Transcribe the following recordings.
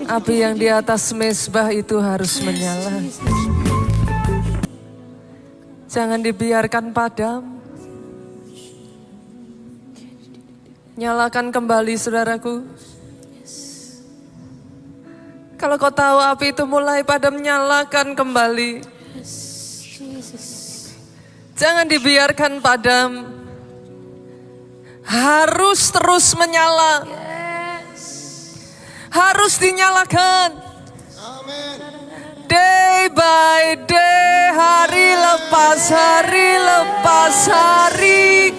Api yang di atas mezbah itu harus menyala. Jangan dibiarkan padam. Nyalakan kembali saudaraku. Kalau kau tahu api itu mulai padam, nyalakan kembali. Jangan dibiarkan padam. Harus terus menyala. Harus dinyalakan. Day by day, hari lepas hari,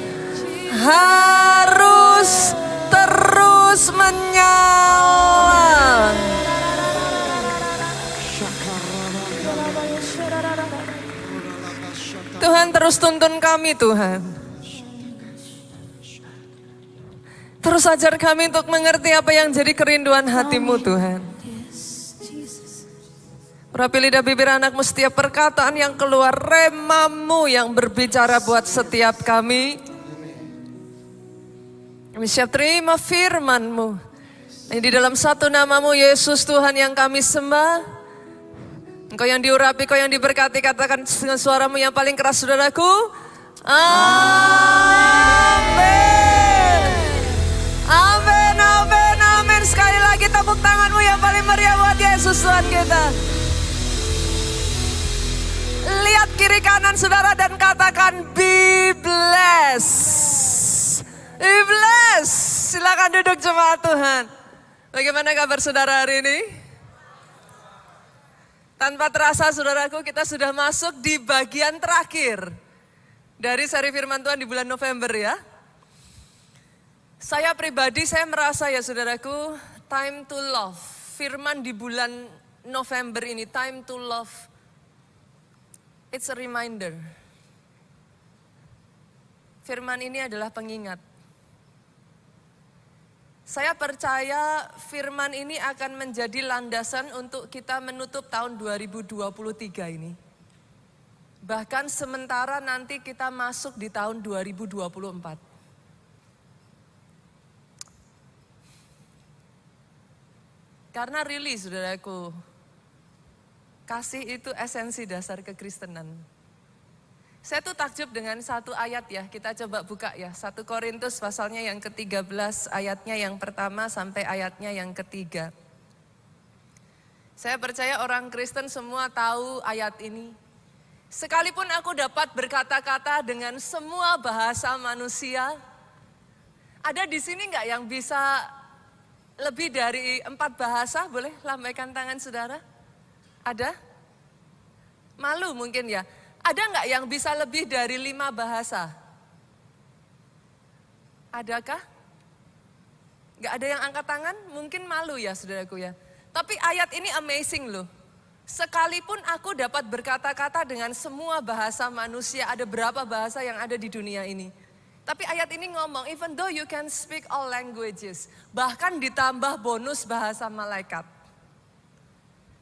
harus terus menyala. Tuhan terus tuntun kami Tuhan. Terus ajar kami untuk mengerti apa yang jadi kerinduan hatimu Tuhan. Urapi lidah bibir anakmu setiap perkataan yang keluar, remamu yang berbicara buat setiap kami. Kami siap terima firman-Mu. Yang di dalam satu namamu Yesus Tuhan yang kami sembah. Engkau yang diurapi, Engkau yang diberkati, katakan dengan suaramu yang paling keras saudaraku. Amin. Amin, amin, amin. Sekali lagi tepuk tanganmu yang paling meriah buat Yesus Tuhan kita. Lihat kiri kanan saudara dan katakan be blessed. Be blessed. Silakan duduk jemaat Tuhan. Bagaimana kabar saudara hari ini? Tanpa terasa saudaraku, kita sudah masuk di bagian terakhir dari seri firman Tuhan di bulan November ya. Saya pribadi, saya merasa ya saudaraku, time to love. Firman di bulan November ini, time to love. It's a reminder. Firman ini adalah pengingat. Saya percaya firman ini akan menjadi landasan untuk kita menutup tahun 2023 ini. Bahkan sementara nanti kita masuk di tahun 2024. Karena really saudaraku, kasih itu esensi dasar kekristenan. Saya tuh takjub dengan satu ayat ya, kita coba buka ya. 1 Korintus pasalnya yang ke-13, ayatnya yang pertama sampai ayatnya yang ketiga. Saya percaya orang Kristen semua tahu ayat ini. Sekalipun aku dapat berkata-kata dengan semua bahasa manusia, ada di sini nggak yang bisa lebih dari 4 bahasa? Boleh lambaikan tangan saudara? Ada? Malu mungkin ya. Ada nggak yang bisa lebih dari 5 bahasa? Adakah? Nggak ada yang angkat tangan? Mungkin malu ya saudaraku ya. Tapi ayat ini amazing loh. Sekalipun aku dapat berkata-kata dengan semua bahasa manusia, ada berapa bahasa yang ada di dunia ini? Tapi ayat ini ngomong, even though you can speak all languages, bahkan ditambah bonus bahasa malaikat.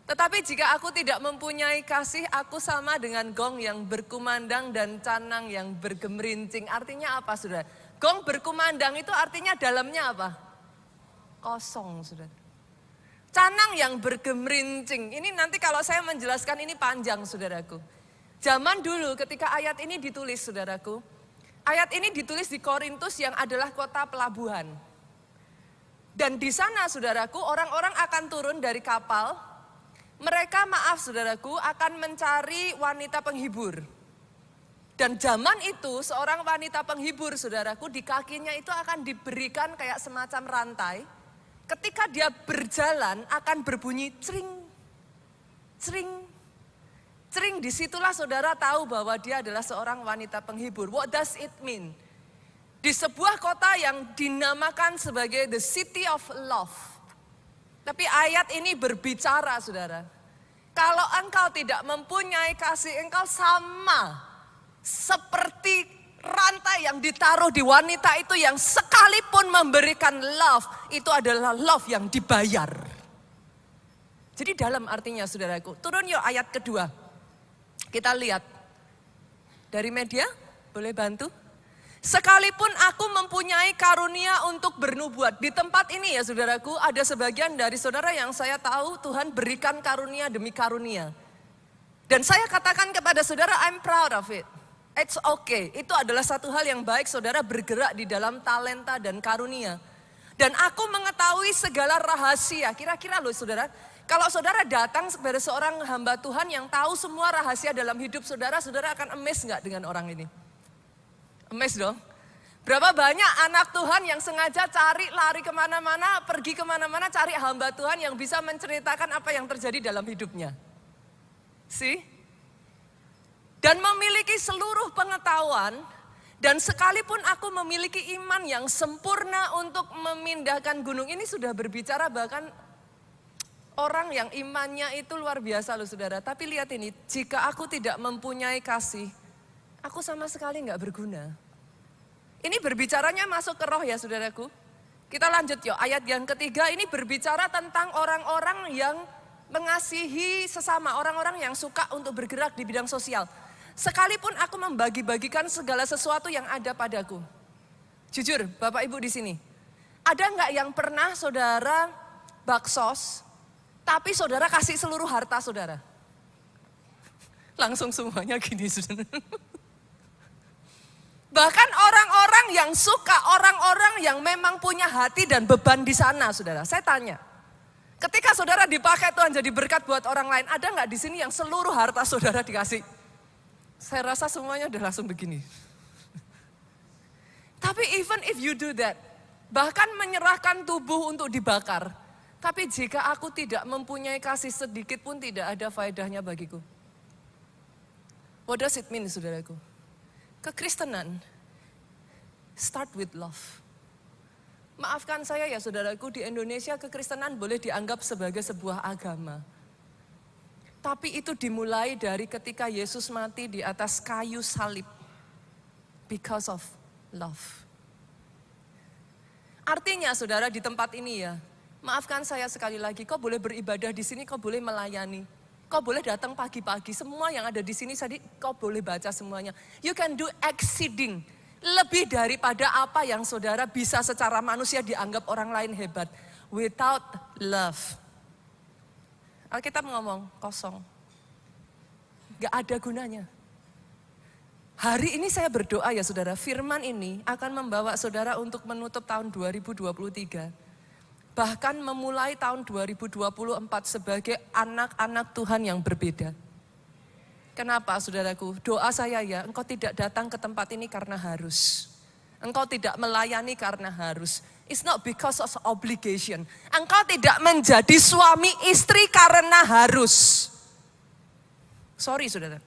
Tetapi jika aku tidak mempunyai kasih, aku sama dengan gong yang berkumandang dan canang yang bergemerincing. Artinya apa saudara? Gong berkumandang itu artinya dalamnya apa? Kosong saudara. Canang yang bergemerincing, ini nanti kalau saya menjelaskan ini panjang saudaraku. Zaman dulu ketika ayat ini ditulis saudaraku, ayat ini ditulis di Korintus yang adalah kota pelabuhan. Dan di sana saudaraku, orang-orang akan turun dari kapal. Mereka saudaraku akan mencari wanita penghibur. Dan zaman itu seorang wanita penghibur saudaraku di kakinya itu akan diberikan kayak semacam rantai. Ketika dia berjalan akan berbunyi cering, cering, cering. Disitulah saudara tahu bahwa dia adalah seorang wanita penghibur. What does it mean? Di sebuah kota yang dinamakan sebagai the city of love. Tapi ayat ini berbicara saudara. Kalau engkau tidak mempunyai kasih, engkau sama seperti rantai yang ditaruh di wanita itu yang sekalipun memberikan love, itu adalah love yang dibayar. Jadi dalam artinya saudaraku, turun yuk ayat kedua. Kita lihat dari media, boleh bantu? Sekalipun aku mempunyai karunia untuk bernubuat. Di tempat ini ya saudaraku, ada sebagian dari saudara yang saya tahu Tuhan berikan karunia demi karunia. Dan saya katakan kepada saudara, I'm proud of it. It's okay. Itu adalah satu hal yang baik saudara bergerak di dalam talenta dan karunia. Dan aku mengetahui segala rahasia. Kira-kira loh saudara, kalau saudara datang kepada seorang hamba Tuhan yang tahu semua rahasia dalam hidup saudara, saudara akan amazed gak dengan orang ini? Amazed dong. Berapa banyak anak Tuhan yang sengaja cari lari kemana-mana, pergi kemana-mana cari hamba Tuhan yang bisa menceritakan apa yang terjadi dalam hidupnya. See? Dan memiliki seluruh pengetahuan, dan sekalipun aku memiliki iman yang sempurna untuk memindahkan gunung, ini sudah berbicara bahkan orang yang imannya itu luar biasa loh saudara. Tapi lihat ini, jika aku tidak mempunyai kasih, aku sama sekali nggak berguna. Ini berbicaranya masuk ke roh ya saudaraku. Kita lanjut yuk, ayat yang ketiga ini berbicara tentang orang-orang yang mengasihi sesama, orang-orang yang suka untuk bergerak di bidang sosial. Sekalipun aku membagi-bagikan segala sesuatu yang ada padaku. Jujur, Bapak Ibu di sini, ada nggak yang pernah saudara baksos, tapi saudara kasih seluruh harta saudara? Langsung semuanya gini saudara. Bahkan orang-orang yang suka, orang-orang yang memang punya hati dan beban di sana saudara. Saya tanya, ketika saudara dipakai Tuhan jadi berkat buat orang lain, ada nggak di sini yang seluruh harta saudara dikasih? Saya rasa semuanya udah langsung begini. Tapi even if you do that, bahkan menyerahkan tubuh untuk dibakar, tapi jika aku tidak mempunyai kasih sedikit pun tidak ada faedahnya bagiku. What does it mean saudaraku? Kekristenan start with love. Maafkan saya ya saudaraku, di Indonesia kekristenan boleh dianggap sebagai sebuah agama. Tapi itu dimulai dari ketika Yesus mati di atas kayu salib. Because of love. Artinya saudara di tempat ini ya, maafkan saya sekali lagi, kau boleh beribadah di sini, kau boleh melayani. Kau boleh datang pagi-pagi, semua yang ada di sini kau boleh baca semuanya. You can do exceeding, lebih daripada apa yang saudara bisa secara manusia dianggap orang lain hebat. Without love. Alkitab ngomong kosong. Gak ada gunanya. Hari ini saya berdoa ya saudara, firman ini akan membawa saudara untuk menutup tahun 2023. Bahkan memulai tahun 2024 sebagai anak-anak Tuhan yang berbeda. Kenapa saudaraku? Doa saya ya, engkau tidak datang ke tempat ini karena harus. Engkau tidak melayani karena harus. It's not because of obligation. Engkau tidak menjadi suami istri karena harus. Sorry saudara.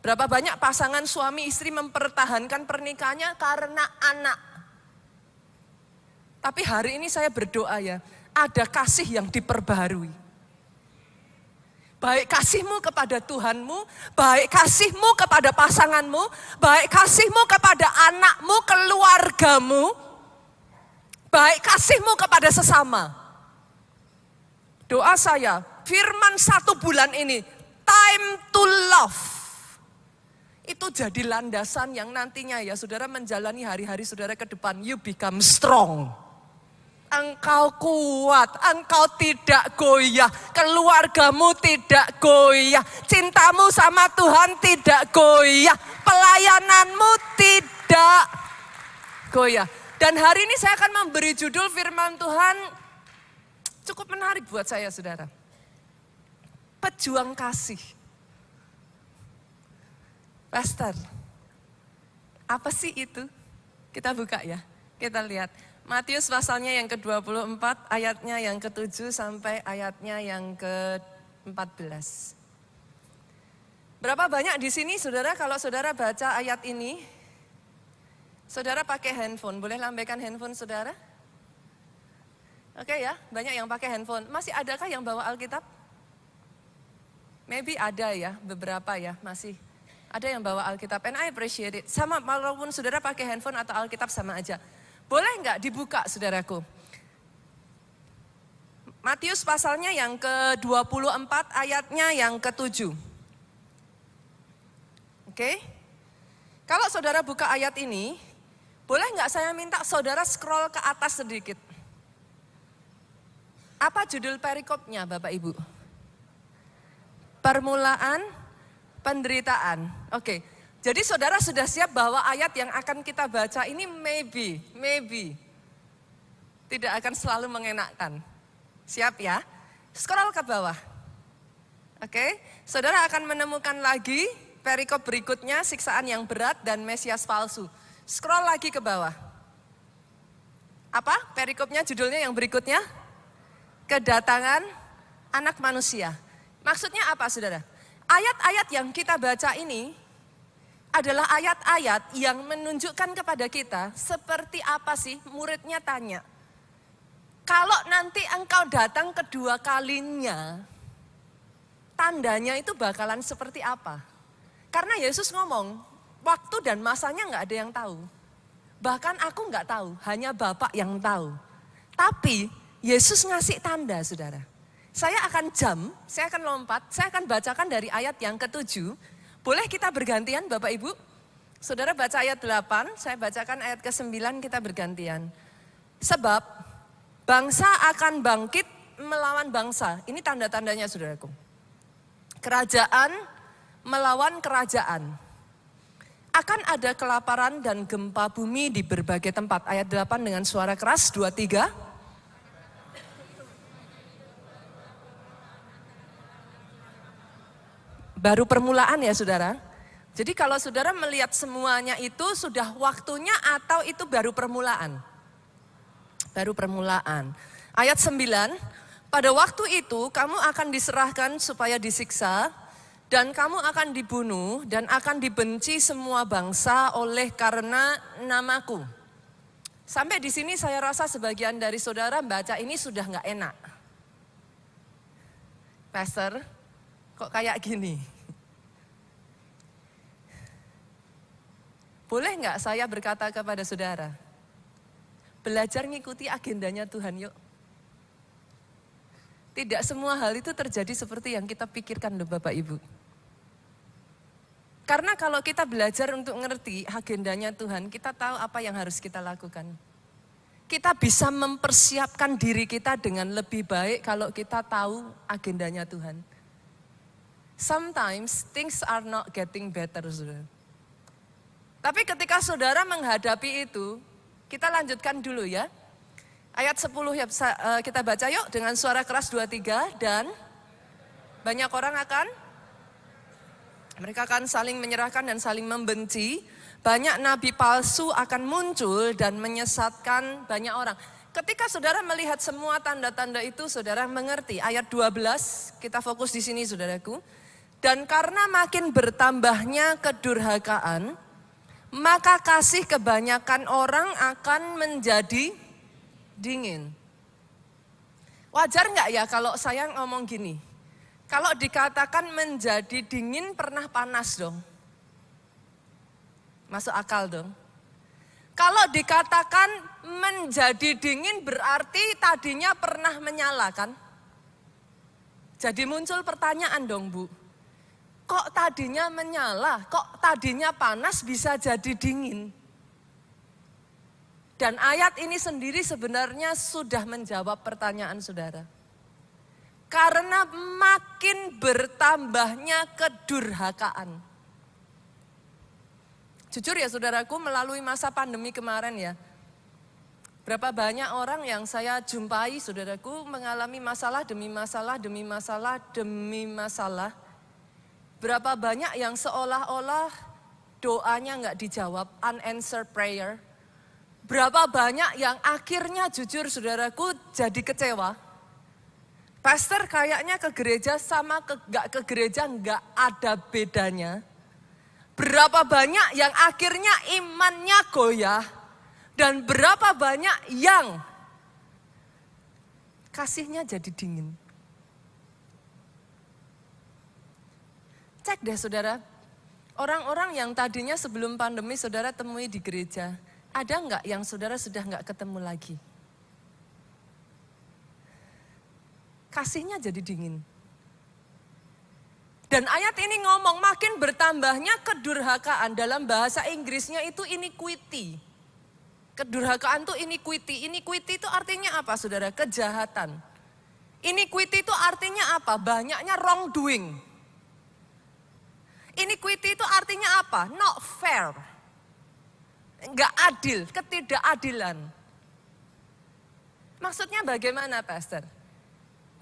Berapa banyak pasangan suami istri mempertahankan pernikahannya karena anak. Tapi hari ini saya berdoa ya, ada kasih yang diperbaharui. Baik kasihmu kepada Tuhanmu, baik kasihmu kepada pasanganmu, baik kasihmu kepada anakmu, keluargamu, baik kasihmu kepada sesama. Doa saya, firman 1 bulan ini, time to love. Itu jadi landasan yang nantinya ya saudara menjalani hari-hari saudara ke depan, you become strong. Engkau kuat, engkau tidak goyah, keluargamu tidak goyah, cintamu sama Tuhan tidak goyah, pelayananmu tidak goyah. Dan hari ini saya akan memberi judul firman Tuhan cukup menarik buat saya saudara. Pejuang kasih. Pastor, apa sih itu? Kita buka ya, kita lihat. Matius pasalnya yang ke-24, ayatnya yang ke-7 sampai ayatnya yang ke-14. Berapa banyak di sini saudara kalau saudara baca ayat ini, saudara pakai handphone, boleh lambaikan handphone saudara? Oke ya, banyak yang pakai handphone. Masih adakah yang bawa Alkitab? Maybe ada ya, beberapa ya, masih. Ada yang bawa Alkitab, and I appreciate it. Sama walaupun saudara pakai handphone atau Alkitab sama aja. Boleh enggak dibuka saudaraku? Matius pasalnya yang ke-24 ayatnya yang ke-7. Oke? Kalau saudara buka ayat ini, boleh nggak saya minta saudara scroll ke atas sedikit? Apa judul perikopnya Bapak Ibu? Permulaan penderitaan. Oke, jadi saudara sudah siap bahwa ayat yang akan kita baca ini maybe tidak akan selalu mengenakkan. Siap ya? Scroll ke bawah. Oke, saudara akan menemukan lagi perikop berikutnya, siksaan yang berat dan Mesias palsu. Scroll lagi ke bawah. Apa perikopnya, judulnya yang berikutnya? Kedatangan anak manusia. Maksudnya apa saudara? Ayat-ayat yang kita baca ini adalah ayat-ayat yang menunjukkan kepada kita seperti apa sih, muridnya tanya. Kalau nanti engkau datang kedua kalinya, tandanya itu bakalan seperti apa? Karena Yesus ngomong, waktu dan masanya nggak ada yang tahu. Bahkan aku nggak tahu, hanya Bapa yang tahu. Tapi Yesus ngasih tanda saudara. Saya akan lompat, saya akan bacakan dari ayat yang ke-7. Boleh kita bergantian Bapak Ibu? Saudara baca ayat 8, saya bacakan ayat ke-9, kita bergantian. Sebab bangsa akan bangkit melawan bangsa. Ini tanda-tandanya saudaraku. Kerajaan melawan kerajaan. Akan ada kelaparan dan gempa bumi di berbagai tempat. Ayat 8 dengan suara keras, 2, 3. Baru permulaan ya saudara. Jadi kalau saudara melihat semuanya itu sudah waktunya atau itu baru permulaan? Baru permulaan. Ayat 9. Pada waktu itu kamu akan diserahkan supaya disiksa dan kamu akan dibunuh dan akan dibenci semua bangsa oleh karena namaku. Sampai di sini saya rasa sebagian dari saudara baca ini sudah nggak enak. Pastor, kok kayak gini? Boleh nggak saya berkata kepada saudara, belajar ngikuti agendanya Tuhan yuk. Tidak semua hal itu terjadi seperti yang kita pikirkan loh Bapak Ibu. Karena kalau kita belajar untuk ngerti agendanya Tuhan, kita tahu apa yang harus kita lakukan. Kita bisa mempersiapkan diri kita dengan lebih baik kalau kita tahu agendanya Tuhan. Sometimes things are not getting better, saudara. Tapi ketika saudara menghadapi itu, kita lanjutkan dulu ya. Ayat 10 ya, kita baca yuk dengan suara keras 2, 3. Dan banyak orang mereka akan saling menyerahkan dan saling membenci. Banyak nabi palsu akan muncul dan menyesatkan banyak orang. Ketika saudara melihat semua tanda-tanda itu, saudara mengerti. Ayat 12, kita fokus di sini saudaraku. Dan karena makin bertambahnya kedurhakaan, maka kasih kebanyakan orang akan menjadi dingin. Wajar nggak ya kalau saya ngomong gini? Kalau dikatakan menjadi dingin pernah panas dong. Masuk akal dong. Kalau dikatakan menjadi dingin berarti tadinya pernah menyala kan? Jadi muncul pertanyaan dong Bu. Kok tadinya menyala, kok tadinya panas bisa jadi dingin? Dan ayat ini sendiri sebenarnya sudah menjawab pertanyaan saudara. Karena makin bertambahnya kedurhakaan. Jujur ya saudaraku, melalui masa pandemi kemarin ya. Berapa banyak orang yang saya jumpai saudaraku mengalami masalah demi masalah, demi masalah, demi masalah. Berapa banyak yang seolah-olah doanya nggak dijawab, unanswered prayer. Berapa banyak yang akhirnya jujur saudaraku jadi kecewa. Pastor kayaknya ke gereja sama nggak ke gereja nggak ada bedanya. Berapa banyak yang akhirnya imannya goyah. Dan berapa banyak yang kasihnya jadi dingin. Cek deh saudara, orang-orang yang tadinya sebelum pandemi saudara temui di gereja, ada nggak yang saudara sudah nggak ketemu lagi? Kasihnya jadi dingin. Dan ayat ini ngomong makin bertambahnya kedurhakaan, dalam bahasa Inggrisnya itu iniquity. Kedurhakaan itu iniquity. Iniquity itu artinya apa saudara? Kejahatan. Iniquity itu artinya apa? Banyaknya wrongdoing. Iniquity itu artinya apa? Not fair. Enggak adil, ketidakadilan. Maksudnya bagaimana, Pastor?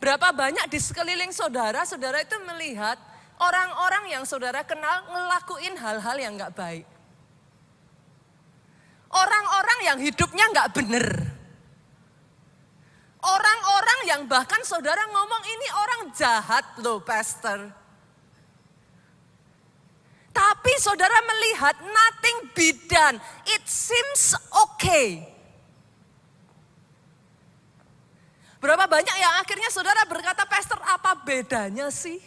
Berapa banyak di sekeliling saudara, saudara itu melihat orang-orang yang saudara kenal ngelakuin hal-hal yang enggak baik. Orang-orang yang hidupnya enggak benar. Orang-orang yang bahkan saudara ngomong ini orang jahat loh, Pastor. Tapi saudara melihat nothing be done. It seems okay. Berapa banyak yang akhirnya saudara berkata, Pastor, apa bedanya sih?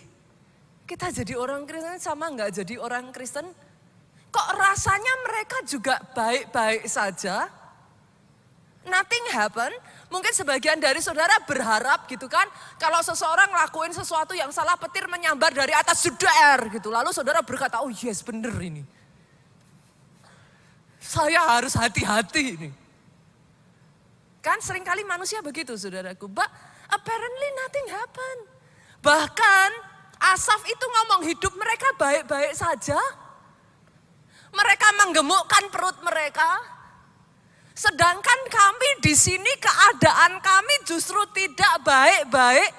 Kita jadi orang Kristen sama enggak jadi orang Kristen? Kok rasanya mereka juga baik-baik saja? Nothing happen. Mungkin sebagian dari saudara berharap gitu kan. Kalau seseorang ngelakuin sesuatu yang salah, petir menyambar dari atas suder gitu. Lalu saudara berkata, oh yes bener ini. Saya harus hati-hati ini. Kan seringkali manusia begitu saudaraku. But apparently nothing happen. Bahkan Asaf itu ngomong hidup mereka baik-baik saja. Mereka menggemukkan perut mereka. Sedangkan kami di sini keadaan kami justru tidak baik-baik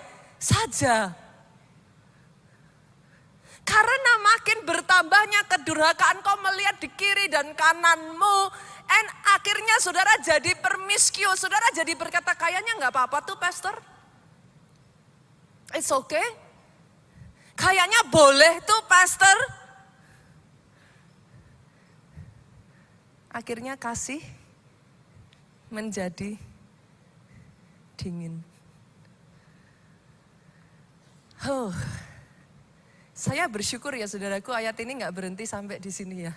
saja. Karena makin bertambahnya kedurhakaan, kau melihat di kiri dan kananmu. And akhirnya saudara jadi permiskius. Saudara jadi berkata, kayaknya gak apa-apa tuh Pastor. It's okay. Kayaknya boleh tuh Pastor. Akhirnya kasih menjadi dingin. Saya bersyukur ya saudaraku, ayat ini gak berhenti sampai di sini ya.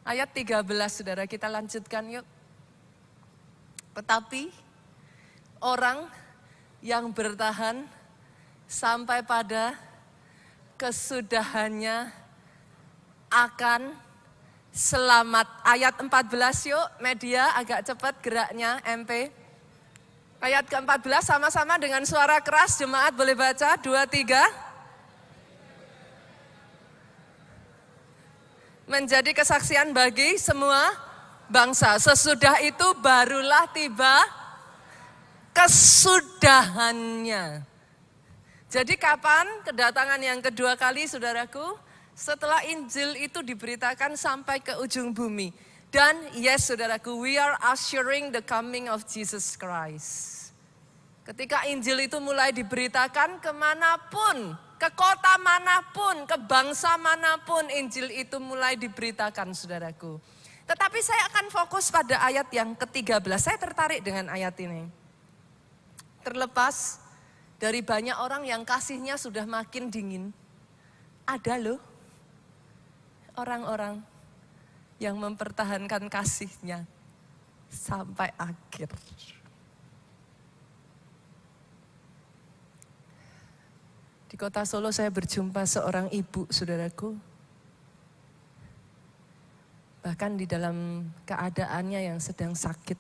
Ayat 13 saudara, kita lanjutkan yuk. Tetapi orang yang bertahan sampai pada kesudahannya akan selamat. Ayat 14 yuk, media agak cepat geraknya, MP. Ayat ke-14 sama-sama dengan suara keras, jemaat boleh baca, 2, 3. Menjadi kesaksian bagi semua bangsa. Sesudah itu barulah tiba kesudahannya. Jadi kapan kedatangan yang kedua kali saudaraku? Setelah Injil itu diberitakan sampai ke ujung bumi. Dan yes saudaraku, we are ushering the coming of Jesus Christ. Ketika Injil itu mulai diberitakan kemanapun, ke kota manapun, ke bangsa manapun, Injil itu mulai diberitakan saudaraku. Tetapi saya akan fokus pada ayat yang ke-13. Saya tertarik dengan ayat ini. Terlepas dari banyak orang yang kasihnya sudah makin dingin, ada loh orang-orang yang mempertahankan kasihnya sampai akhir. Di kota Solo saya berjumpa seorang ibu, saudaraku. Bahkan di dalam keadaannya yang sedang sakit.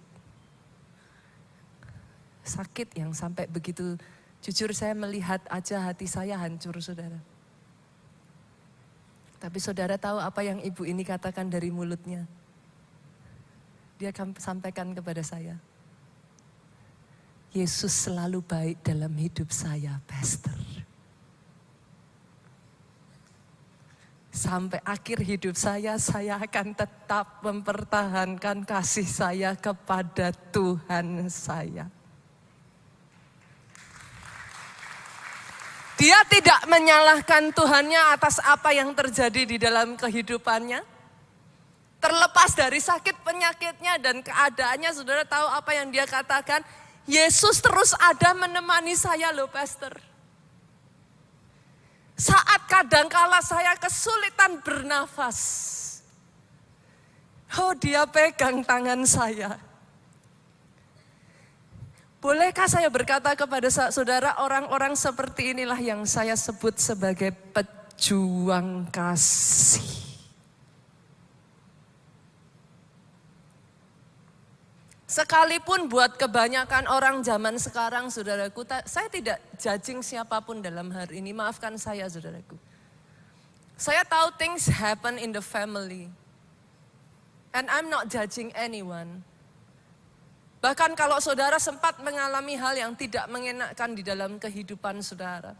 Sakit yang sampai begitu, jujur saya melihat aja hati saya hancur, saudara. Tapi saudara tahu apa yang ibu ini katakan dari mulutnya? Dia akan sampaikan kepada saya. Yesus selalu baik dalam hidup saya, Pastor. Sampai akhir hidup saya akan tetap mempertahankan kasih saya kepada Tuhan saya. Dia tidak menyalahkan Tuhannya atas apa yang terjadi di dalam kehidupannya. Terlepas dari sakit penyakitnya dan keadaannya, saudara tahu apa yang dia katakan? Yesus terus ada menemani saya loh, Pastor. Saat kadangkala saya kesulitan bernafas, oh dia pegang tangan saya. Bolehkah saya berkata kepada saudara, orang-orang seperti inilah yang saya sebut sebagai pejuang kasih. Sekalipun buat kebanyakan orang zaman sekarang, saudaraku, saya tidak judging siapapun dalam hari ini, maafkan saya, saudaraku. Saya tahu things happen in the family. And I'm not judging anyone. Bahkan kalau saudara sempat mengalami hal yang tidak mengenakan di dalam kehidupan saudara.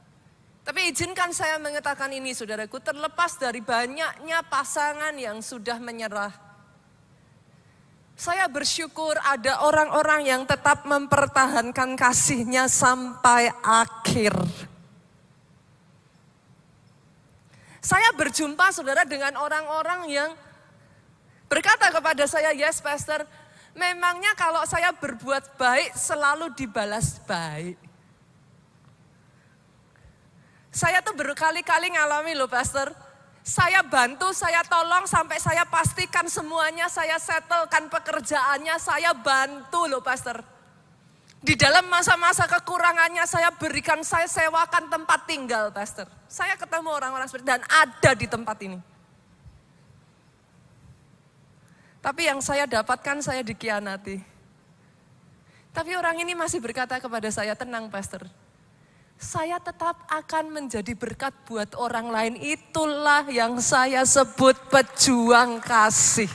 Tapi izinkan saya mengatakan ini, saudaraku, terlepas dari banyaknya pasangan yang sudah menyerah. Saya bersyukur ada orang-orang yang tetap mempertahankan kasihnya sampai akhir. Saya berjumpa, saudara, dengan orang-orang yang berkata kepada saya, yes pastor, memangnya kalau saya berbuat baik selalu dibalas baik. Saya tuh berkali-kali ngalami loh pastor. Saya bantu, saya tolong sampai saya pastikan semuanya, saya settlekan pekerjaannya, saya bantu loh pastor. Di dalam masa-masa kekurangannya saya berikan, saya sewakan tempat tinggal pastor. Saya ketemu orang-orang seperti itu dan ada di tempat ini. Tapi yang saya dapatkan saya dikhianati. Tapi orang ini masih berkata kepada saya, tenang pastor. Saya tetap akan menjadi berkat buat orang lain. Itulah yang saya sebut pejuang kasih.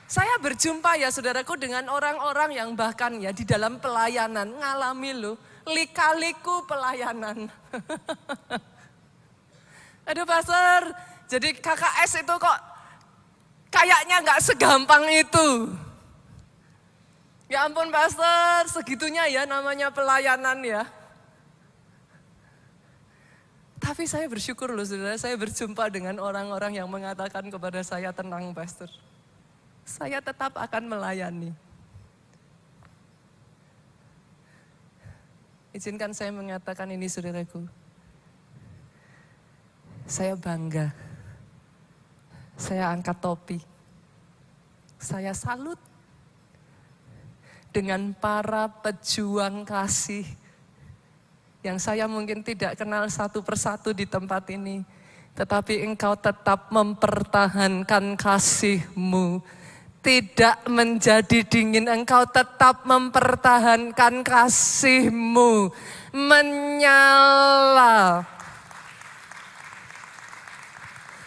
Saya berjumpa ya saudaraku dengan orang-orang yang bahkan ya di dalam pelayanan ngalami loh lika-liku pelayanan. Aduh pastor, jadi KKS itu kok kayaknya nggak segampang itu. Ya ampun pastor, segitunya ya namanya pelayanan ya. Tapi saya bersyukur loh saudara, saya berjumpa dengan orang-orang yang mengatakan kepada saya, tenang pastor. Saya tetap akan melayani. Izinkan saya mengatakan ini saudaraku. Saya bangga. Saya angkat topi. Saya salut dengan para pejuang kasih yang saya mungkin tidak kenal satu persatu di tempat ini. Tetapi engkau tetap mempertahankan kasih-Mu. Tidak menjadi dingin, engkau tetap mempertahankan kasih-Mu. Menyala.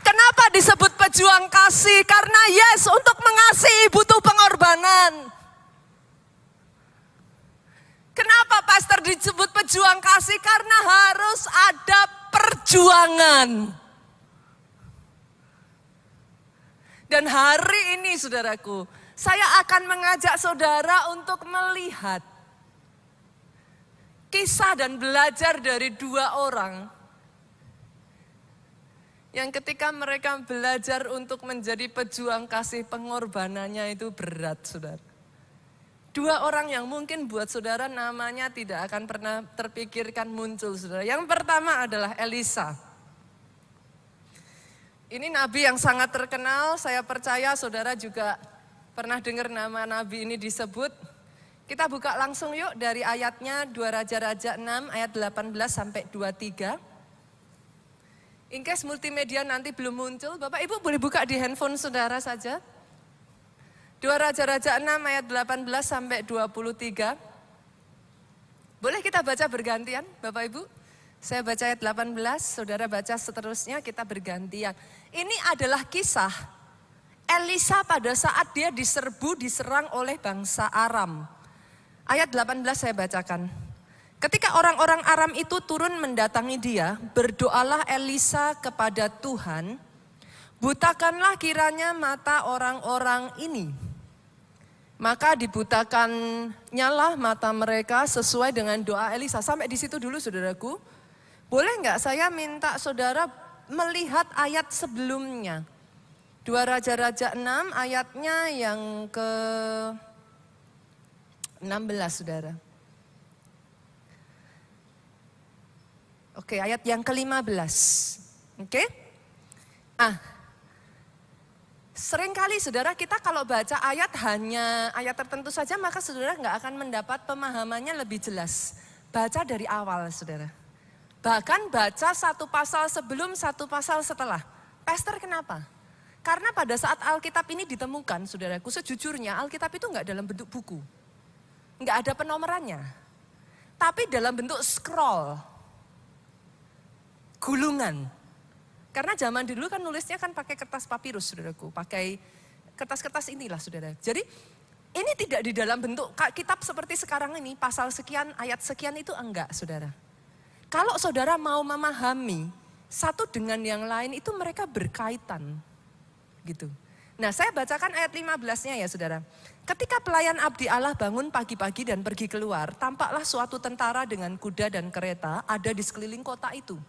Kenapa disebut pejuang kasih? Karena yes, untuk mengasihi butuh pengorbanan. Kenapa pastor disebut pejuang kasih? Karena harus ada perjuangan. Dan hari ini saudaraku, saya akan mengajak saudara untuk melihat kisah dan belajar dari dua orang yang ketika mereka belajar untuk menjadi pejuang kasih, pengorbanannya itu berat, saudara. Dua orang yang mungkin buat saudara namanya tidak akan pernah terpikirkan muncul, saudara. Yang pertama adalah Elisa. Ini nabi yang sangat terkenal, saya percaya saudara juga pernah dengar nama nabi ini disebut. Kita buka langsung yuk dari ayatnya 2 Raja-Raja 6 ayat 18 sampai 23. In case multimedia nanti belum muncul, Bapak Ibu boleh buka di handphone saudara saja. 2 Raja-Raja 6 ayat 18 sampai 23. Boleh kita baca bergantian Bapak Ibu? Saya baca ayat 18, saudara baca seterusnya, kita bergantian. Ini adalah kisah Elisa pada saat dia diserang oleh bangsa Aram. Ayat 18 saya bacakan. Ketika orang-orang Aram itu turun mendatangi dia, berdoalah Elisa kepada Tuhan, butakanlah kiranya mata orang-orang ini. Maka dibutakannya lah mata mereka sesuai dengan doa Elisa. Sampai di situ dulu saudaraku. Boleh enggak saya minta saudara melihat ayat sebelumnya. 2 Raja-Raja 6 ayatnya yang ke 16 saudara. Oke, ayat yang ke-15. Oke. Seringkali saudara kita kalau baca ayat hanya ayat tertentu saja maka saudara nggak akan mendapat pemahamannya lebih jelas. Baca dari awal saudara. Bahkan baca satu pasal sebelum, satu pasal setelah. Pastor kenapa? Karena pada saat Alkitab ini ditemukan saudaraku, sejujurnya Alkitab itu nggak dalam bentuk buku. Nggak ada penomorannya. Tapi dalam bentuk scroll. Gulungan. Karena zaman dulu kan nulisnya kan pakai kertas papirus saudaraku, pakai kertas-kertas inilah saudara. Jadi ini tidak di dalam bentuk kitab seperti sekarang ini, pasal sekian, ayat sekian itu enggak saudara. Kalau saudara mau memahami satu dengan yang lain itu mereka berkaitan gitu. Nah saya bacakan ayat 15-nya ya saudara. Ketika pelayan abdi Allah bangun pagi-pagi dan pergi keluar, tampaklah suatu tentara dengan kuda dan kereta ada di sekeliling kota itu.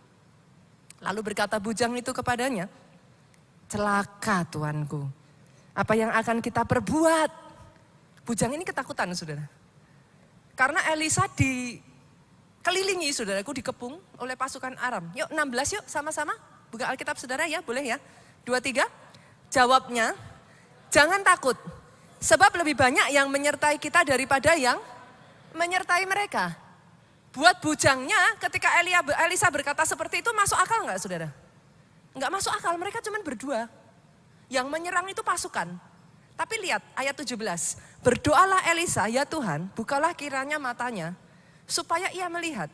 Lalu berkata bujang itu kepadanya, celaka tuanku, apa yang akan kita perbuat? Bujang ini ketakutan saudara. Karena Elisa dikelilingi saudaraku, dikepung oleh pasukan Aram. Yuk 16 yuk sama-sama, buka Alkitab saudara ya, boleh ya. 2-3, jawabnya, jangan takut, sebab lebih banyak yang menyertai kita daripada yang menyertai mereka. Buat bujangnya ketika Elisa berkata seperti itu masuk akal nggak saudara? Nggak masuk akal, mereka cuma berdua. Yang menyerang itu pasukan. Tapi lihat ayat 17. Berdoalah Elisa, ya Tuhan, bukalah kiranya matanya supaya ia melihat.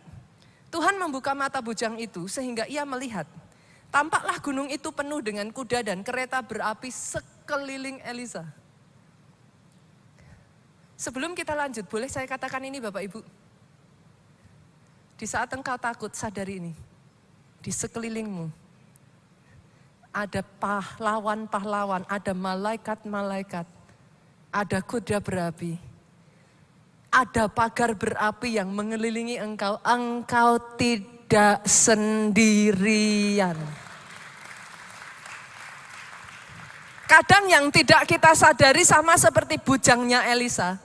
Tuhan membuka mata bujang itu sehingga ia melihat. Tampaklah gunung itu penuh dengan kuda dan kereta berapi sekeliling Elisa. Sebelum kita lanjut, boleh saya katakan ini Bapak Ibu? Di saat engkau takut, sadari ini. Di sekelilingmu. Ada pahlawan-pahlawan, ada malaikat-malaikat. Ada kuda berapi. Ada pagar berapi yang mengelilingi engkau. Engkau tidak sendirian. Kadang yang tidak kita sadari sama seperti bujangnya Elisa.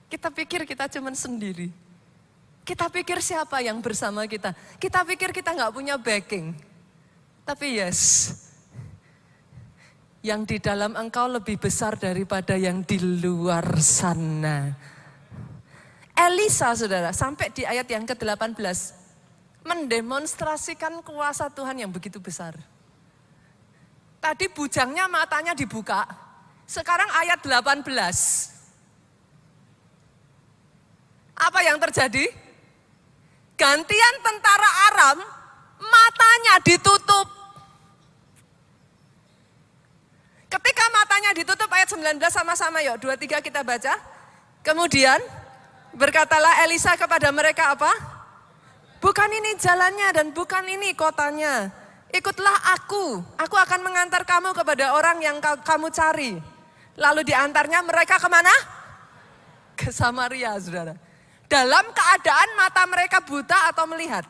Kita pikir kita cuman sendiri. Kita pikir siapa yang bersama kita. Kita pikir kita nggak punya backing. Tapi yes, yang di dalam engkau lebih besar daripada yang di luar sana. Elisa saudara, sampai di ayat yang ke-18, mendemonstrasikan kuasa Tuhan yang begitu besar. Tadi bujangnya matanya dibuka, sekarang ayat 18. Apa yang terjadi? Gantian tentara Aram, matanya ditutup. Ketika matanya ditutup, ayat 19 sama-sama yuk, 2-3 kita baca. Kemudian berkatalah Elisa kepada mereka apa? Bukan ini jalannya dan bukan ini kotanya. Ikutlah aku akan mengantar kamu kepada orang yang kamu cari. Lalu diantarnya mereka kemana? Ke Samaria saudara. Dalam keadaan mata mereka buta atau melihat.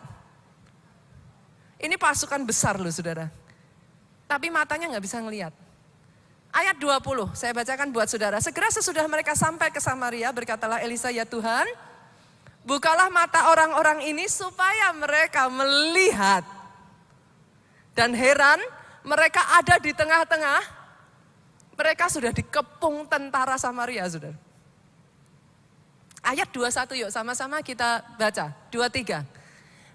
Ini pasukan besar loh saudara. Tapi matanya nggak bisa ngelihat. Ayat 20 saya bacakan buat saudara. Segera sesudah mereka sampai ke Samaria berkatalah Elisa, ya Tuhan, bukalah mata orang-orang ini supaya mereka melihat. Dan heran mereka ada di tengah-tengah. Mereka sudah dikepung tentara Samaria saudara. Ayat 21 yuk sama-sama kita baca. 23.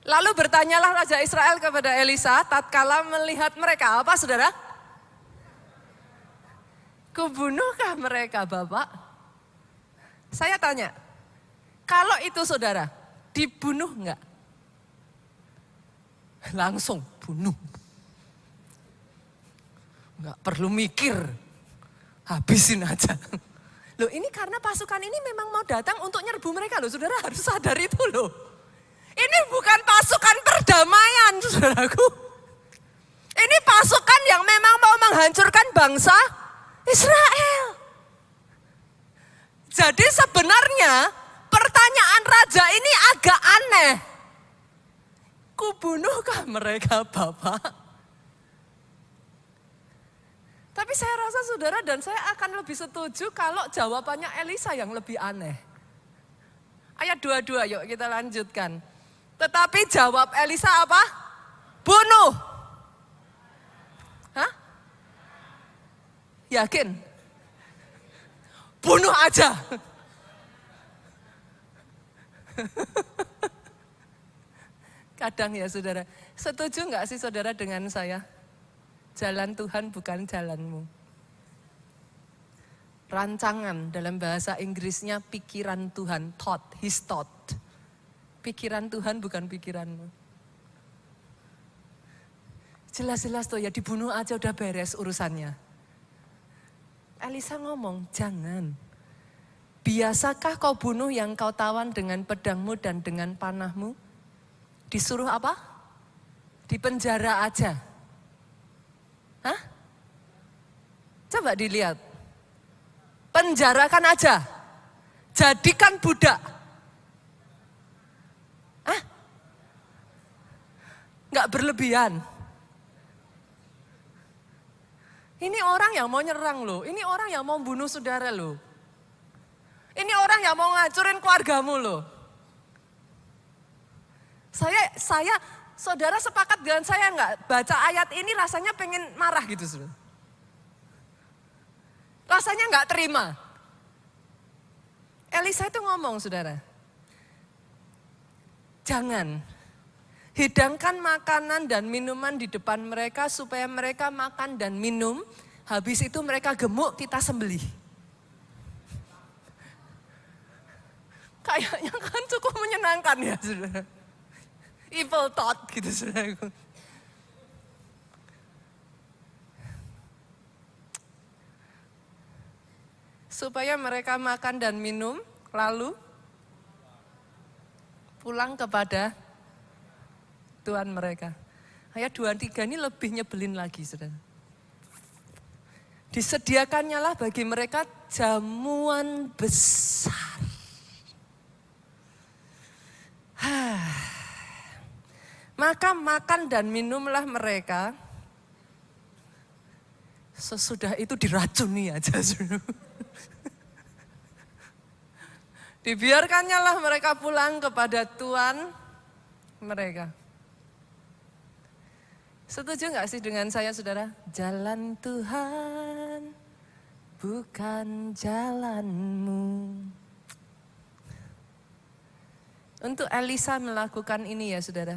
Lalu bertanyalah Raja Israel kepada Elisa tatkala melihat mereka. Apa saudara? Kubunuhkah mereka Bapak? Saya tanya. Kalau itu saudara, dibunuh enggak? Langsung bunuh. Enggak perlu mikir. Habisin aja. Loh ini karena pasukan ini memang mau datang untuk nyerbu mereka loh, saudara harus sadar itu loh. Ini bukan pasukan perdamaian saudaraku. Ini pasukan yang memang mau menghancurkan bangsa Israel. Jadi sebenarnya pertanyaan raja ini agak aneh. Kubunuhkah mereka Bapak? Tapi saya rasa saudara dan saya akan lebih setuju kalau jawabannya Elisa yang lebih aneh. Ayat 22 yuk kita lanjutkan. Tetapi jawab Elisa apa? Bunuh. Hah? Yakin? Bunuh aja. Kadang ya saudara, setuju nggak sih saudara dengan saya? Jalan Tuhan bukan jalanmu. Rancangan dalam bahasa Inggrisnya pikiran Tuhan, thought, his thought. Pikiran Tuhan bukan pikiranmu. Jelas-jelas tuh ya dibunuh aja udah beres urusannya. Elisa ngomong, jangan. Biasakah kau bunuh yang kau tawan dengan pedangmu dan dengan panahmu? Disuruh apa? Di penjara aja. Hah? Coba dilihat. Penjarakan aja. Jadikan budak. Hah? Nggak berlebihan. Ini orang yang mau nyerang loh, ini orang yang mau bunuh saudara loh. Ini orang yang mau ngancurin keluargamu loh. Saudara sepakat dengan saya nggak? Baca ayat ini rasanya pengen marah gitu saudara. Rasanya nggak terima. Elisa itu ngomong saudara. Jangan. Hidangkan makanan dan minuman di depan mereka supaya mereka makan dan minum. Habis itu mereka gemuk, kita sembelih. Kayaknya kan cukup menyenangkan ya saudara. Evil thought gitu saudara. Supaya mereka makan dan minum, lalu pulang kepada Tuhan mereka. Ayat 23 ini lebih nyebelin lagi, saudara. Disediakannya lah bagi mereka jamuan besar. Maka makan dan minumlah mereka. Sesudah itu diracuni aja, saudara. Dibiarkannya lah mereka pulang kepada Tuhan mereka. Setuju gak sih dengan saya saudara? Jalan Tuhan bukan jalanmu. Untuk Elisa melakukan ini ya saudara.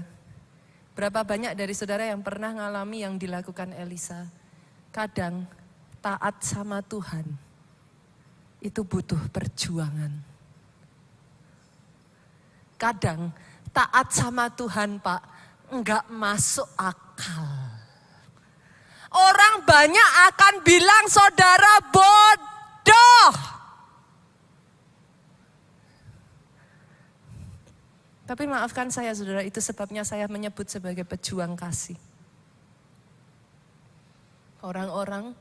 Berapa banyak dari saudara yang pernah ngalami yang dilakukan Elisa? Kadang taat sama Tuhan itu butuh perjuangan. Kadang taat sama Tuhan Pak enggak masuk akal. Orang banyak akan bilang saudara bodoh. Tapi maafkan saya saudara, itu sebabnya saya menyebut sebagai pejuang kasih. Orang-orang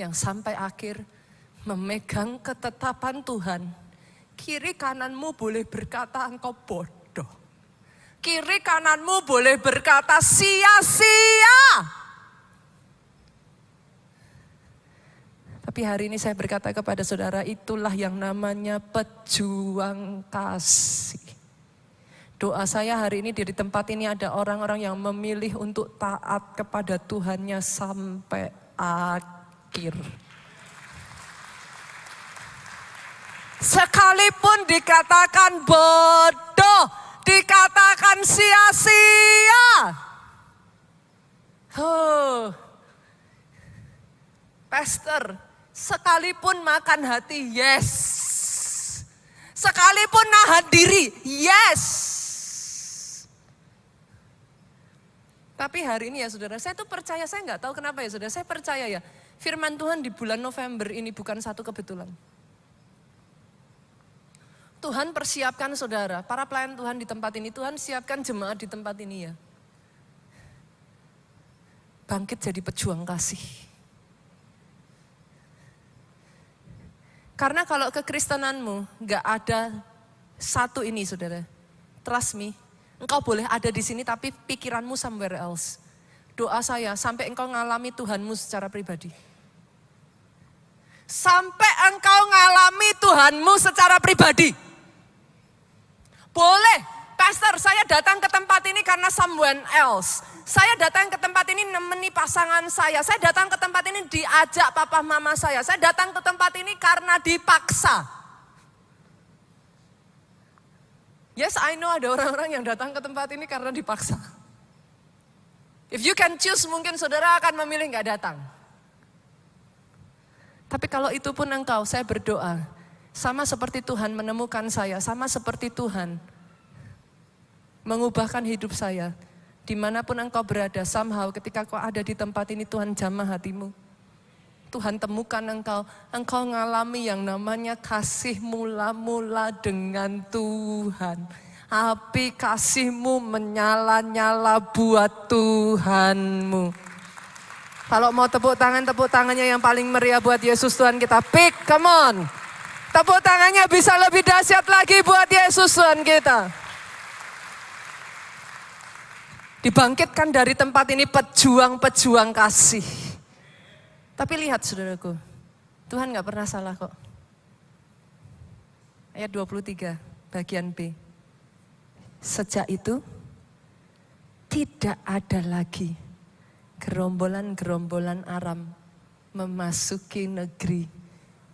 yang sampai akhir memegang ketetapan Tuhan. Kiri kananmu boleh berkata engkau bodoh. Kiri kananmu boleh berkata sia-sia. Tapi hari ini saya berkata kepada saudara, itulah yang namanya pejuang kasih. Doa saya hari ini di tempat ini ada orang-orang yang memilih untuk taat kepada Tuhannya sampai akhir. Sekalipun dikatakan bodoh, dikatakan sia-sia. Pastor, sekalipun makan hati, yes. Sekalipun nahan diri, yes. Tapi hari ini ya saudara, saya tuh percaya, saya nggak tahu kenapa ya saudara, saya percaya ya, firman Tuhan di bulan November ini bukan satu kebetulan. Tuhan persiapkan saudara, para pelayan Tuhan di tempat ini, Tuhan siapkan jemaat di tempat ini ya. Bangkit jadi pejuang kasih. Karena kalau kekristenanmu gak ada satu ini saudara, trust me, engkau boleh ada di sini tapi pikiranmu somewhere else. Doa saya sampai engkau ngalami Tuhanmu secara pribadi. Sampai engkau ngalami Tuhanmu secara pribadi. Boleh, Pastor, saya datang ke tempat ini karena someone else. Saya datang ke tempat ini nemeni pasangan saya. Saya datang ke tempat ini diajak papa mama saya. Saya datang ke tempat ini karena dipaksa. Yes, I know ada orang-orang yang datang ke tempat ini karena dipaksa. If you can choose, mungkin saudara akan memilih gak datang. Tapi kalau itu pun engkau, saya berdoa. Sama seperti Tuhan menemukan saya, sama seperti Tuhan mengubahkan hidup saya. Dimanapun engkau berada, somehow ketika kau ada di tempat ini, Tuhan jamah hatimu. Tuhan temukan engkau ngalami yang namanya kasih mula-mula dengan Tuhan. Api kasihmu menyala-nyala buat Tuhanmu. Kalau mau tepuk tangannya yang paling meriah buat Yesus Tuhan kita. Pick, come on. Tepuk tangannya bisa lebih dahsyat lagi buat Yesus Tuhan kita. Dibangkitkan dari tempat ini pejuang-pejuang kasih. Tapi lihat saudaraku, Tuhan gak pernah salah kok. Ayat 23 bagian B. Sejak itu tidak ada lagi gerombolan-gerombolan Aram memasuki negeri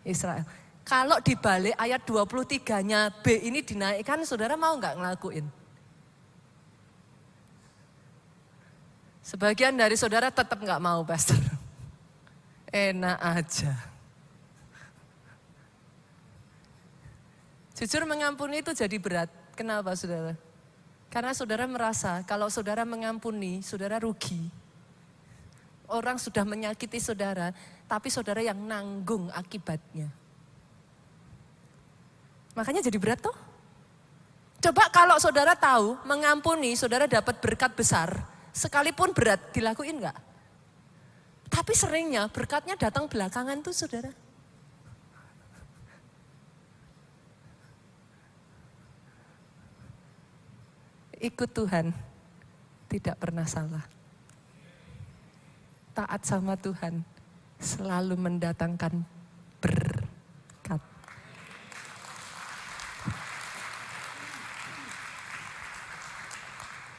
Israel. Kalau dibalik ayat 23-nya B ini dinaikkan, saudara mau gak ngelakuin? Sebagian dari saudara tetap gak mau, Pastor. Enak aja. Jujur mengampuni itu jadi berat. Kenapa saudara? Karena saudara merasa kalau saudara mengampuni, saudara rugi. Orang sudah menyakiti saudara, tapi saudara yang nanggung akibatnya. Makanya jadi berat tuh. Coba kalau saudara tahu mengampuni, saudara dapat berkat besar. Sekalipun berat, dilakuin enggak? Tapi seringnya berkatnya datang belakangan tuh saudara. Ikut Tuhan, tidak pernah salah. Taat sama Tuhan, selalu mendatangkan berkat.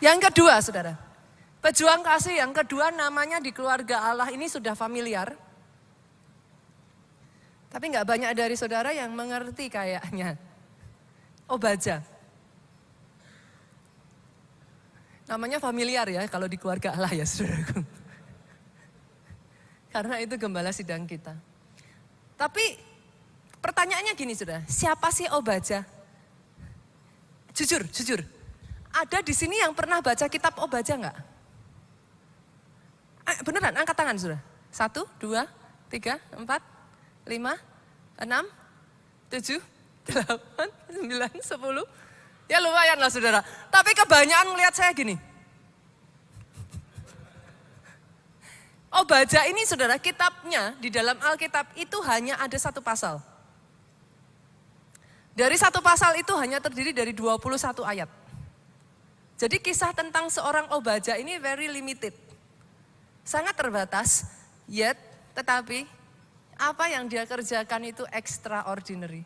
Yang kedua saudara. Pejuang kasih yang kedua namanya di keluarga Allah ini sudah familiar. Tapi gak banyak dari saudara yang mengerti kayaknya. Obadja. Namanya familiar ya kalau di keluarga Allah ya saudaraku. Karena itu gembala sidang kita. Tapi pertanyaannya gini saudara, siapa sih Obadja? Jujur. Ada di sini yang pernah baca kitab Obadja enggak? Beneran, angkat tangan sudah. 1, 2, 3, 4, 5, 6, 7, 8, 9, 10. Ya lumayan lah saudara. Tapi kebanyakan melihat saya gini. Obadja ini saudara, kitabnya di dalam Alkitab itu hanya ada 1 pasal. Dari 1 pasal itu hanya terdiri dari 21 ayat. Jadi kisah tentang seorang Obadja ini very limited. Sangat terbatas, yet tetapi apa yang dia kerjakan itu extraordinary.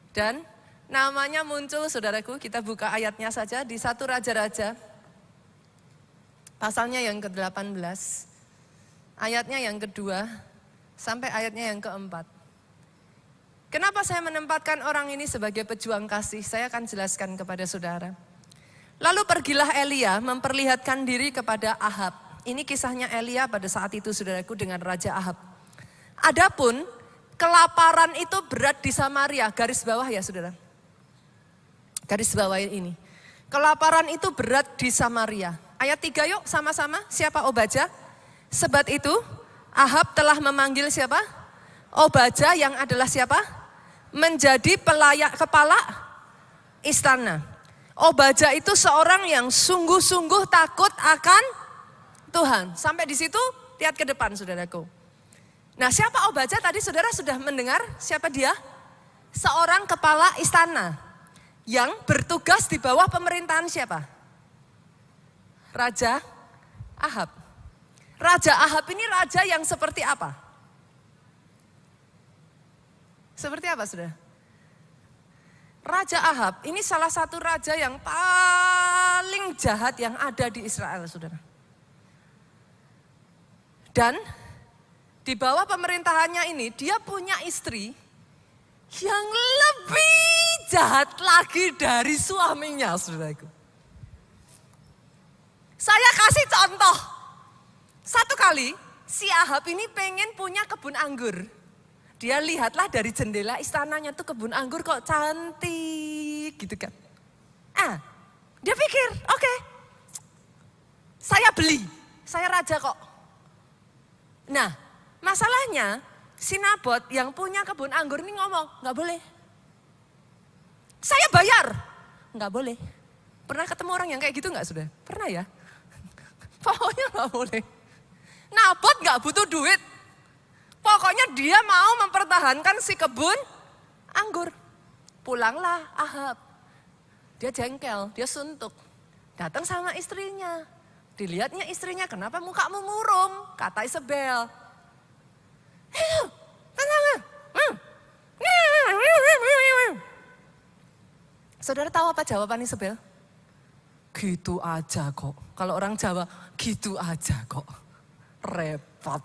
Dan namanya muncul saudaraku, kita buka ayatnya saja di 1 Raja-Raja. Pasalnya yang ke-18, ayatnya yang kedua sampai ayatnya yang keempat. Kenapa saya menempatkan orang ini sebagai pejuang kasih? Saya akan jelaskan kepada saudara. Lalu pergilah Elia memperlihatkan diri kepada Ahab. Ini kisahnya Elia pada saat itu saudaraku dengan Raja Ahab. Adapun kelaparan itu berat di Samaria, garis bawah ya saudara. Garis bawah ini. Kelaparan itu berat di Samaria. Ayat 3 yuk sama-sama, siapa Obadja? Sebab itu Ahab telah memanggil siapa? Obadja yang adalah siapa? Menjadi kepala istana. Obadja itu seorang yang sungguh-sungguh takut akan Tuhan. Sampai di situ lihat ke depan saudaraku. Nah siapa Obadja tadi saudara sudah mendengar siapa dia? Seorang kepala istana yang bertugas di bawah pemerintahan siapa? Raja Ahab. Raja Ahab ini raja yang seperti apa? Seperti apa saudara? Raja Ahab ini salah satu raja yang paling jahat yang ada di Israel, saudara. Dan di bawah pemerintahannya ini dia punya istri yang lebih jahat lagi dari suaminya, saudaraku. Saya kasih contoh. Satu kali si Ahab ini pengen punya kebun anggur. Dia lihatlah dari jendela istananya tuh kebun anggur kok cantik gitu kan. Dia pikir, oke, saya beli, saya raja kok. Nah, masalahnya si Nabot yang punya kebun anggur ini ngomong, nggak boleh. Saya bayar, nggak boleh. Pernah ketemu orang yang kayak gitu nggak sudah? Pernah ya? Pokoknya nggak boleh. Nabot nggak butuh duit. Pokoknya dia mau mempertahankan si kebun anggur. Pulanglah Ahab. Dia jengkel, dia suntuk. Datang sama istrinya. Dilihatnya istrinya, kenapa mukamu murung? Kata Isabel. Tenang. Saudara tahu apa jawaban Isabel? Gitu aja kok. Kalau orang Jawa, gitu aja kok. Repot.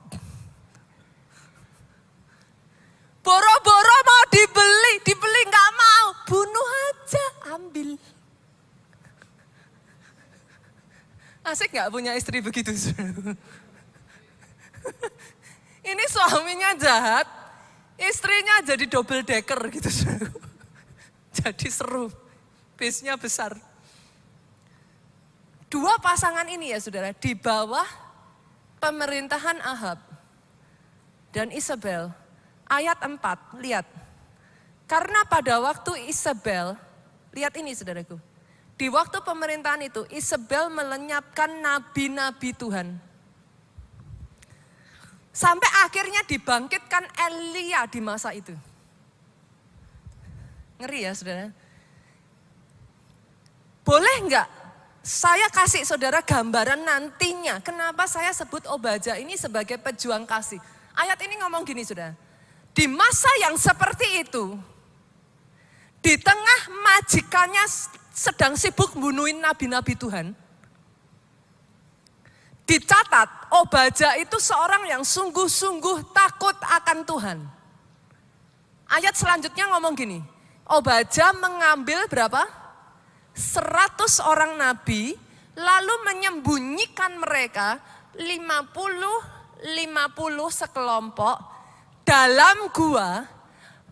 Boro-boro mau dibeli nggak mau, bunuh aja, ambil. Asik nggak punya istri begitu? Ini suaminya jahat, istrinya jadi double decker gitu. Jadi seru, bisnya besar. Dua pasangan ini ya saudara, di bawah pemerintahan Ahab dan Isabel. Ayat 4, lihat. Karena pada waktu Isabel, lihat ini saudaraku. Di waktu pemerintahan itu, Isabel melenyapkan nabi-nabi Tuhan. Sampai akhirnya dibangkitkan Elia di masa itu. Ngeri ya saudara. Boleh enggak saya kasih saudara gambaran nantinya. Kenapa saya sebut Obadja ini sebagai pejuang kasih. Ayat ini ngomong gini saudara. Di masa yang seperti itu, di tengah majikannya sedang sibuk bunuhin nabi-nabi Tuhan, dicatat Obadja itu seorang yang sungguh-sungguh takut akan Tuhan. Ayat selanjutnya ngomong gini, Obadja mengambil berapa? 100 orang nabi, lalu menyembunyikan mereka 50 sekelompok, dalam gua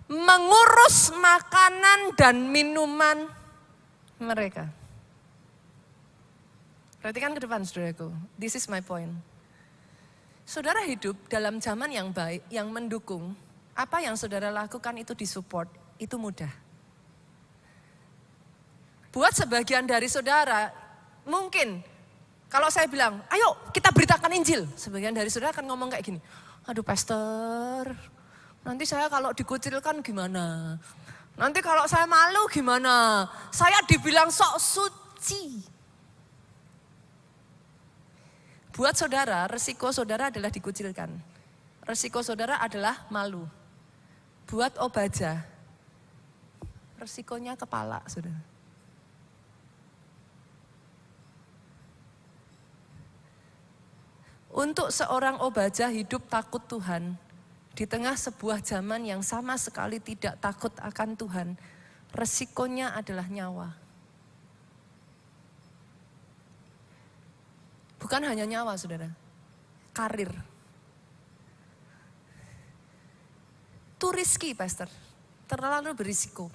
mengurus makanan dan minuman mereka. Perhatikan ke depan saudaraku, this is my point. Saudara hidup dalam zaman yang baik, yang mendukung, apa yang saudara lakukan itu disupport, itu mudah. Buat sebagian dari saudara, mungkin kalau saya bilang, ayo kita beritakan Injil. Sebagian dari saudara akan ngomong kayak gini, aduh pastor, nanti saya kalau dikucilkan gimana? Nanti kalau saya malu gimana? Saya dibilang sok suci. Buat saudara, resiko saudara adalah dikucilkan. Resiko saudara adalah malu. Buat Obadja, resikonya kepala saudara. Untuk seorang Obadja hidup takut Tuhan, di tengah sebuah zaman yang sama sekali tidak takut akan Tuhan, resikonya adalah nyawa. Bukan hanya nyawa saudara, karir. Itu riski pastor, terlalu berisiko.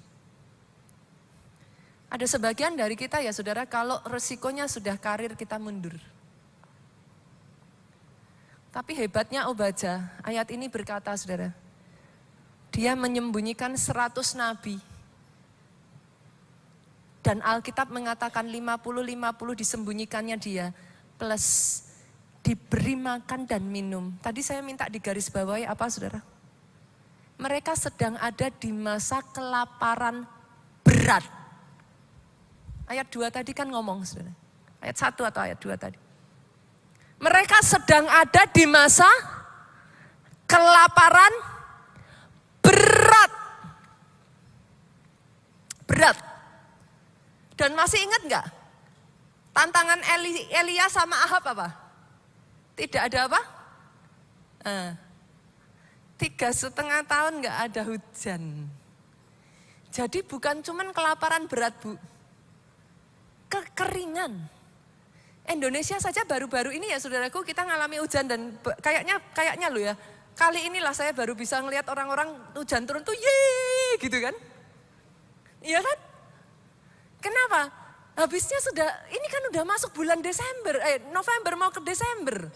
Ada sebagian dari kita ya saudara, kalau resikonya sudah karir kita mundur. Tapi hebatnya Obadja, ayat ini berkata saudara, dia menyembunyikan 100 nabi. Dan Alkitab mengatakan 50-50 disembunyikannya dia, plus diberi makan dan minum. Tadi saya minta digarisbawahi apa saudara? Mereka sedang ada di masa kelaparan berat. Ayat 2 tadi kan ngomong saudara, ayat 1 atau ayat 2 tadi. Mereka sedang ada di masa kelaparan berat. berat. Dan masih ingat nggak? Tantangan Elia sama Ahab apa? Tidak ada apa? 3,5 tahun nggak ada hujan. Jadi bukan cuman kelaparan berat, Bu. Kekeringan. Indonesia saja baru-baru ini ya saudaraku kita ngalami hujan dan kayaknya loh ya. Kali inilah saya baru bisa ngelihat orang-orang hujan turun tuh yeay gitu kan. Iya kan? Kenapa? Habisnya ini kan udah masuk bulan November mau ke Desember.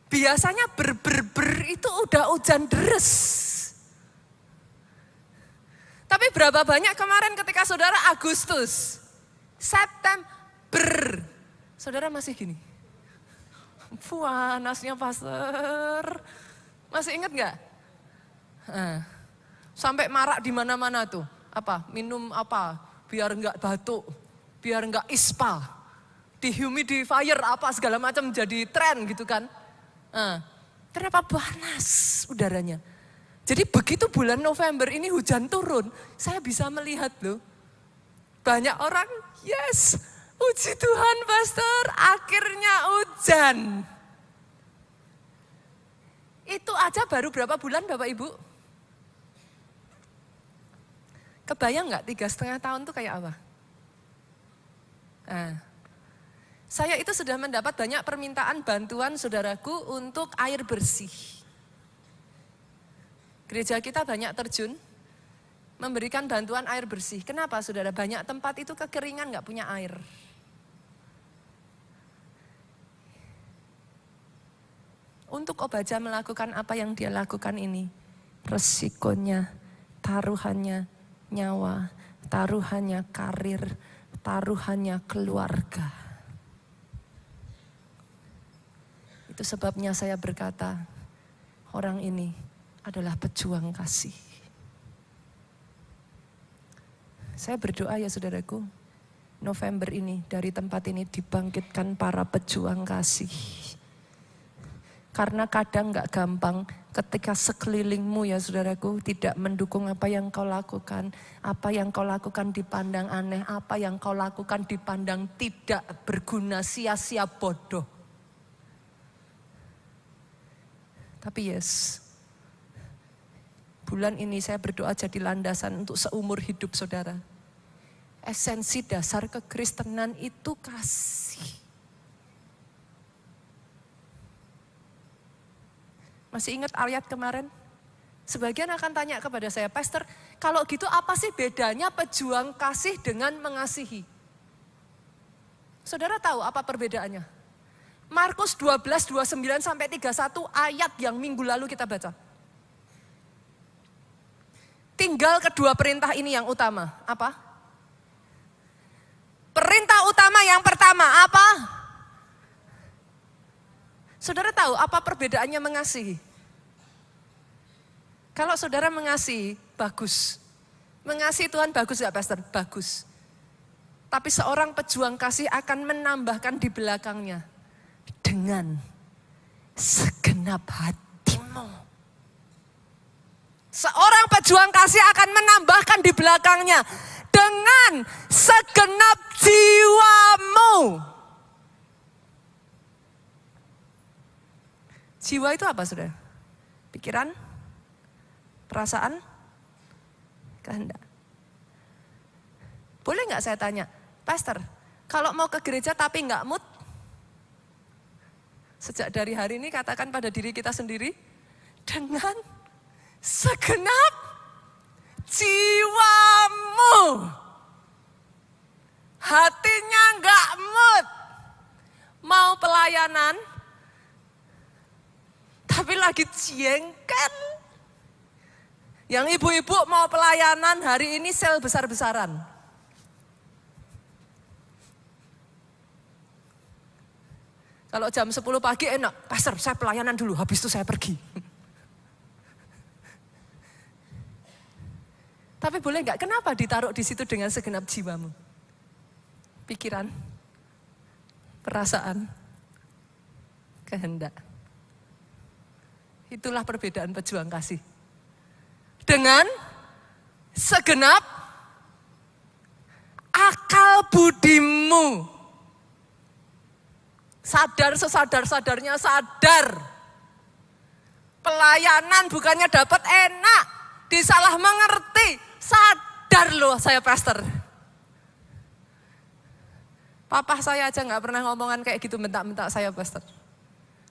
Biasanya itu udah hujan deres. Tapi berapa banyak kemarin ketika saudara Agustus, September, saudara masih gini. Panasnya pastor. Masih ingat nggak? Sampai marak di mana-mana tuh. Apa? Minum apa? Biar nggak batuk, biar nggak ispa. Dehumidifier apa segala macam jadi tren gitu kan. Ternyata panas udaranya. Jadi begitu bulan November ini hujan turun, saya bisa melihat loh. Banyak orang, yes, puji Tuhan pastor, akhirnya hujan. Itu aja baru berapa bulan Bapak Ibu? Kebayang nggak 3,5 tahun tuh kayak apa? Saya itu sudah mendapat banyak permintaan bantuan saudaraku untuk air bersih. Gereja kita banyak terjun memberikan bantuan air bersih. Kenapa saudara? Banyak tempat itu kekeringan nggak punya air. Untuk Obaja melakukan apa yang dia lakukan ini, resikonya, taruhannya nyawa, taruhannya karir, taruhannya keluarga. Itu sebabnya saya berkata, orang ini adalah pejuang kasih. Saya berdoa ya saudaraku, November ini dari tempat ini dibangkitkan para pejuang kasih. Karena kadang gak gampang ketika sekelilingmu ya saudaraku tidak mendukung apa yang kau lakukan. Apa yang kau lakukan dipandang aneh, apa yang kau lakukan dipandang tidak berguna, sia-sia, bodoh. Tapi yes, bulan ini saya berdoa jadi landasan untuk seumur hidup saudara. Esensi dasar kekristenan itu kasih. Masih ingat ayat kemarin? Sebagian akan tanya kepada saya, Pastor, kalau gitu apa sih bedanya pejuang kasih dengan mengasihi? Saudara tahu apa perbedaannya? Markus 12:29-31 ayat yang minggu lalu kita baca. Tinggal kedua perintah ini yang utama. Apa? Perintah utama yang pertama apa? Saudara tahu apa perbedaannya mengasihi? Kalau saudara mengasihi, bagus. Mengasihi Tuhan bagus gak Pastor? Bagus. Tapi seorang pejuang kasih akan menambahkan di belakangnya. Dengan segenap hatimu. Seorang pejuang kasih akan menambahkan di belakangnya. Dengan segenap jiwamu. Jiwa itu apa saudara? Pikiran, perasaan, kehendak. Boleh gak saya tanya, Pastor, kalau mau ke gereja tapi gak mood? Sejak dari hari ini katakan pada diri kita sendiri, dengan segenap jiwamu. Hatinya gak mood. Mau pelayanan, tapi lagi jengkel. Yang ibu-ibu mau pelayanan hari ini sel besar-besaran. Kalau jam 10 pagi enak, Pastor saya pelayanan dulu, habis itu saya pergi. Tapi boleh nggak? Kenapa ditaruh di situ dengan segenap jiwamu? Pikiran, perasaan, kehendak. Itulah perbedaan pejuang kasih. Dengan segenap akal budimu. Sadar sesadar-sadarnya sadar. Pelayanan bukannya dapat enak, disalah mengerti. Sadar loh saya pastor. Papa saya aja gak pernah ngomongan kayak gitu bentak-bentak saya pastor.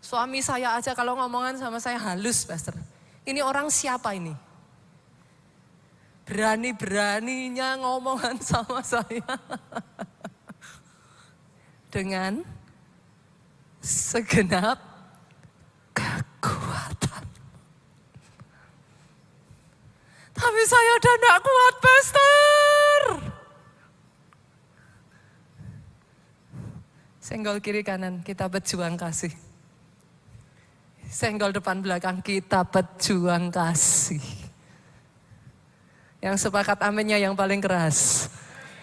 Suami saya aja kalau ngomongan sama saya halus pastor. Ini orang siapa ini? Berani-beraninya ngomongan sama saya. Dengan segenap kekuatan. Tapi saya udah gak kuat pastor. Senggol kiri kanan, kita berjuang kasih. Senggol depan belakang, kita berjuang kasih. Yang sepakat aminnya yang paling keras.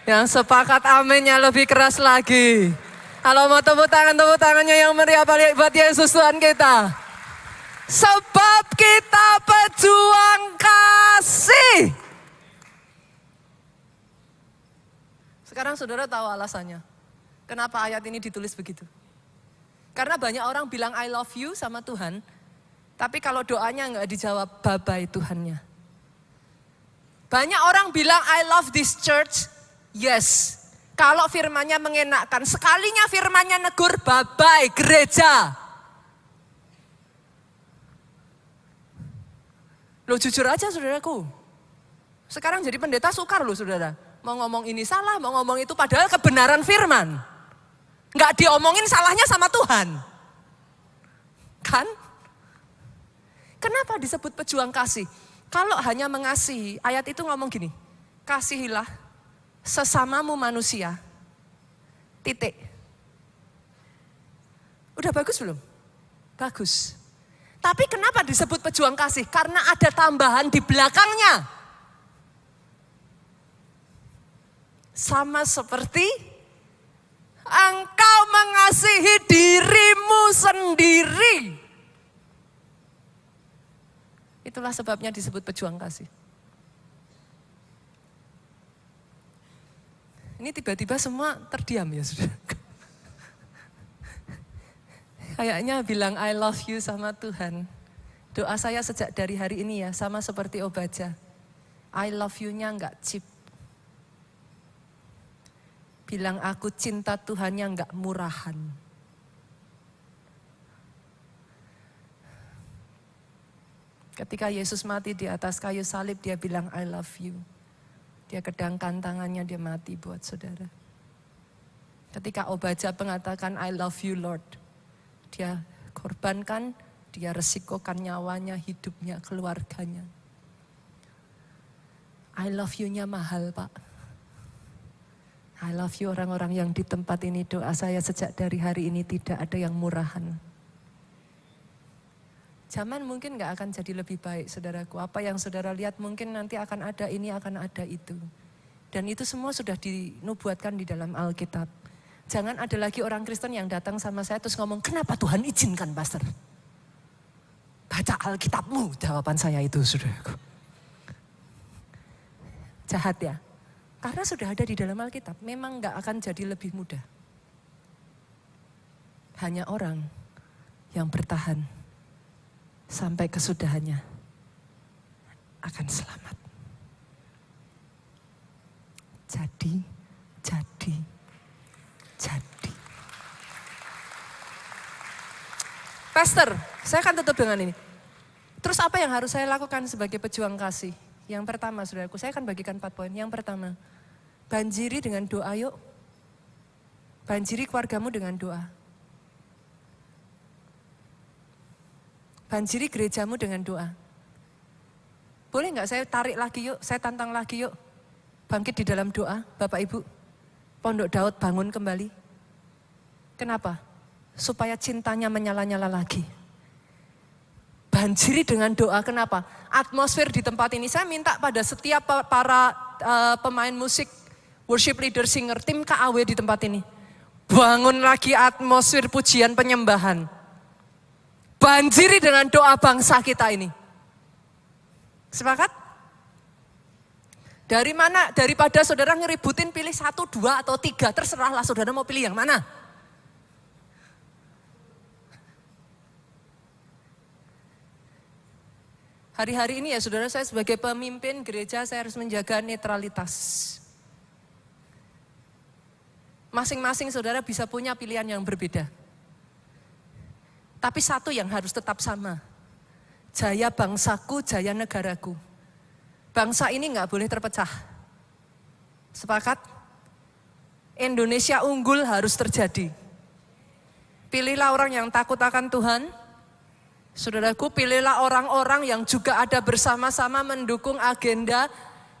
Yang sepakat aminnya lebih keras lagi. Kalau mau tepuk tangannya yang meriah buat Yesus Tuhan kita. Sebab kita berjuang kasih. Sekarang saudara tahu alasannya. Kenapa ayat ini ditulis begitu? Karena banyak orang bilang I love you sama Tuhan. Tapi kalau doanya enggak dijawab, bye-bye Tuhannya. Banyak orang bilang I love this church, yes. Kalau firmannya mengenakkan, sekalinya firmannya negur, bye-bye gereja. Loh jujur aja saudaraku. Sekarang jadi pendeta sukar loh saudara. Mau ngomong ini salah, mau ngomong itu padahal kebenaran firman. Enggak diomongin salahnya sama Tuhan. Kan? Kenapa disebut pejuang kasih? Kalau hanya mengasihi, ayat itu ngomong gini, kasihilah sesamamu manusia, titik. Udah bagus belum? Bagus. Tapi kenapa disebut pejuang kasih? Karena ada tambahan di belakangnya. Sama seperti engkau mengasihi dirimu sendiri. Itulah sebabnya disebut pejuang kasih. Ini tiba-tiba semua terdiam ya saudara. Kayaknya bilang I love you sama Tuhan. Doa saya sejak dari hari ini ya sama seperti Obaja. I love you-nya enggak cheap. Bilang aku cinta Tuhannya enggak murahan. Ketika Yesus mati di atas kayu salib, dia bilang, I love you. Dia kedangkan tangannya, dia mati buat saudara. Ketika Obaja mengatakan, I love you Lord. Dia korbankan, dia resikokan nyawanya, hidupnya, keluarganya. I love you-nya mahal Pak. I love you orang-orang yang di tempat ini, doa saya sejak dari hari ini tidak ada yang murahan. Zaman mungkin gak akan jadi lebih baik saudaraku. Apa yang saudara lihat mungkin nanti akan ada ini, akan ada itu. Dan itu semua sudah dinubuatkan di dalam Alkitab. Jangan ada lagi orang Kristen yang datang sama saya terus ngomong, kenapa Tuhan izinkan pastor? Baca Alkitabmu, jawaban saya itu saudaraku. Jahat ya. Karena sudah ada di dalam Alkitab, memang gak akan jadi lebih mudah. Hanya orang yang bertahan sampai kesudahannya akan selamat. Jadi. Pastor, saya akan tutup dengan ini. Terus apa yang harus saya lakukan sebagai pejuang kasih? Yang pertama, saudaraku, saya akan bagikan 4 poin. Yang pertama, banjiri dengan doa yuk. Banjiri keluargamu dengan doa. Banjiri gerejamu dengan doa. Boleh nggak saya tarik lagi yuk, saya tantang lagi yuk. Bangkit di dalam doa, Bapak Ibu. Pondok Daud bangun kembali. Kenapa? Supaya cintanya menyala-nyala lagi. Banjiri dengan doa, kenapa? Atmosfer di tempat ini, saya minta pada setiap para pemain musik, worship leader, singer, tim KAW di tempat ini. Bangun lagi atmosfer pujian penyembahan. Banjiri dengan doa bangsa kita ini. Sepakat? Daripada saudara ngeributin pilih 1, 2, atau 3, terserahlah saudara mau pilih yang mana. Hari-hari ini ya saudara, saya sebagai pemimpin gereja saya harus menjaga netralitas. Masing-masing saudara bisa punya pilihan yang berbeda. Tapi satu yang harus tetap sama. Jaya bangsaku, jaya negaraku. Bangsa ini nggak boleh terpecah. Sepakat? Indonesia unggul harus terjadi. Pilihlah orang yang takut akan Tuhan. Saudaraku, pilihlah orang-orang yang juga ada bersama-sama mendukung agenda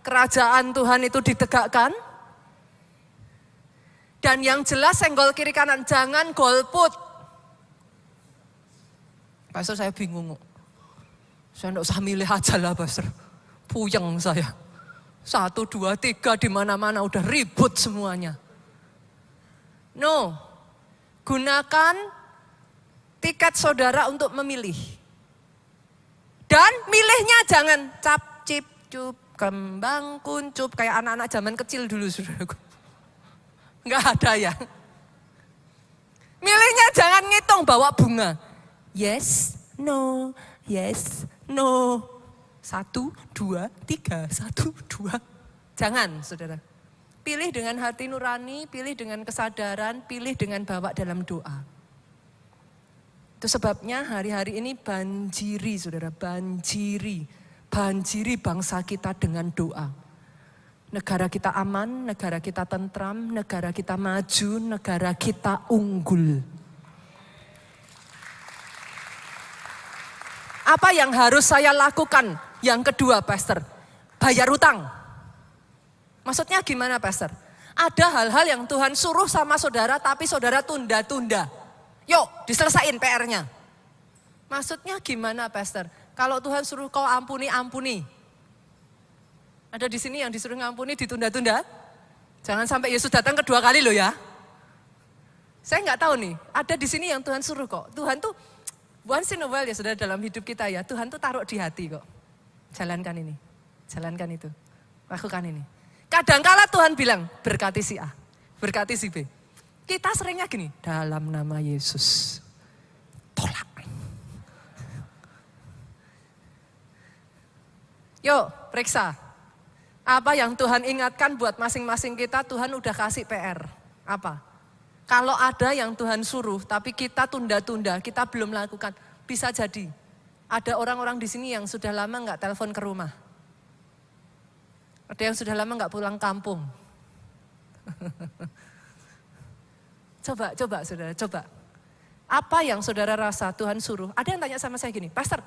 kerajaan Tuhan itu ditegakkan. Dan yang jelas senggol kiri kanan, jangan golput. Pastor saya bingung. Saya enggak usah milih aja lah Pastor. Puyeng saya. 1, 2, 3 di mana-mana udah ribut semuanya. No. Gunakan tiket saudara untuk memilih. Dan milihnya jangan cap, cip, cup, kembang, kuncup. Kayak anak-anak zaman kecil dulu saudaraku. Enggak ada ya. Milihnya jangan ngitung bawa bunga. Yes, no, yes, no. 1, 2, 3, 1, 2. Jangan saudara. Pilih dengan hati nurani, pilih dengan kesadaran, pilih dengan bawa dalam doa. Itu sebabnya hari-hari ini banjiri saudara, banjiri bangsa kita dengan doa. Negara kita aman, negara kita tentram, negara kita maju, negara kita unggul. Apa yang harus saya lakukan? Yang kedua, Pastor, bayar utang. Maksudnya gimana, Pastor? Ada hal-hal yang Tuhan suruh sama saudara, tapi saudara tunda-tunda. Yuk, diselesain PR-nya. Maksudnya gimana, Pastor? Kalau Tuhan suruh kau ampuni, ampuni. Ada di sini yang disuruh ngampuni ditunda-tunda? Jangan sampai Yesus datang kedua kali loh ya. Saya nggak tahu nih, ada di sini yang Tuhan suruh kok. Tuhan tuh once in a while ya saudara dalam hidup kita ya, Tuhan tuh taruh di hati kok. Jalankan ini, jalankan itu, lakukan ini. Kadangkala Tuhan bilang, berkati si A, berkati si B. Kita seringnya gini, dalam nama Yesus, tolak. Yuk, periksa. Apa yang Tuhan ingatkan buat masing-masing kita, Tuhan udah kasih PR. Apa? Kalau ada yang Tuhan suruh, tapi kita tunda-tunda, kita belum lakukan. Bisa jadi, ada orang-orang di sini yang sudah lama nggak telepon ke rumah. Ada yang sudah lama nggak pulang kampung. Coba saudara, coba. Apa yang saudara rasa Tuhan suruh? Ada yang tanya sama saya gini, Pastor,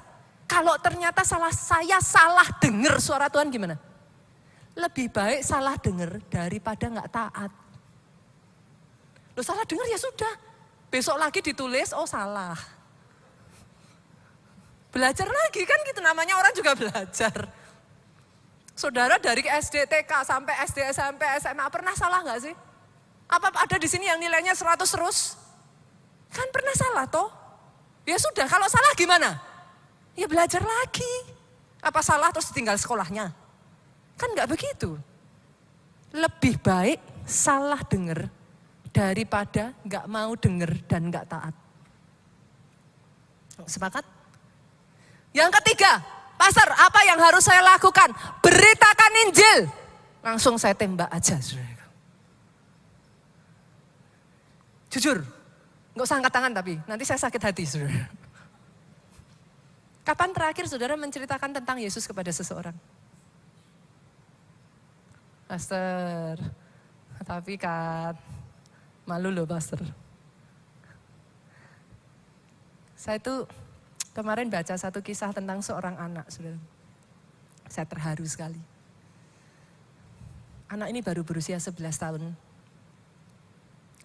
kalau ternyata saya salah dengar suara Tuhan gimana? Lebih baik salah dengar daripada nggak taat. Loh salah dengar ya sudah. Besok lagi ditulis, oh salah. Belajar lagi kan gitu, namanya orang juga belajar. Saudara dari SD TK sampai SD SMP SMA pernah salah nggak sih? Apa ada di sini yang nilainya 100 terus? Kan pernah salah toh? Ya sudah, kalau salah gimana? Ya belajar lagi. Apa salah terus tinggal sekolahnya? Kan nggak begitu. Lebih baik salah dengar daripada nggak mau dengar dan nggak taat. Sepakat? Yang ketiga, Pastor, apa yang harus saya lakukan? Beritakan Injil. Langsung saya tembak aja. Jujur, nggak usah angkat tangan tapi nanti saya sakit hati. Saudara. Kapan terakhir saudara menceritakan tentang Yesus kepada seseorang? Pastor, tapi kan malu loh Pastor. Saya tuh kemarin baca satu kisah tentang seorang anak, saudara. Saya terharu sekali. Anak ini baru berusia 11 tahun.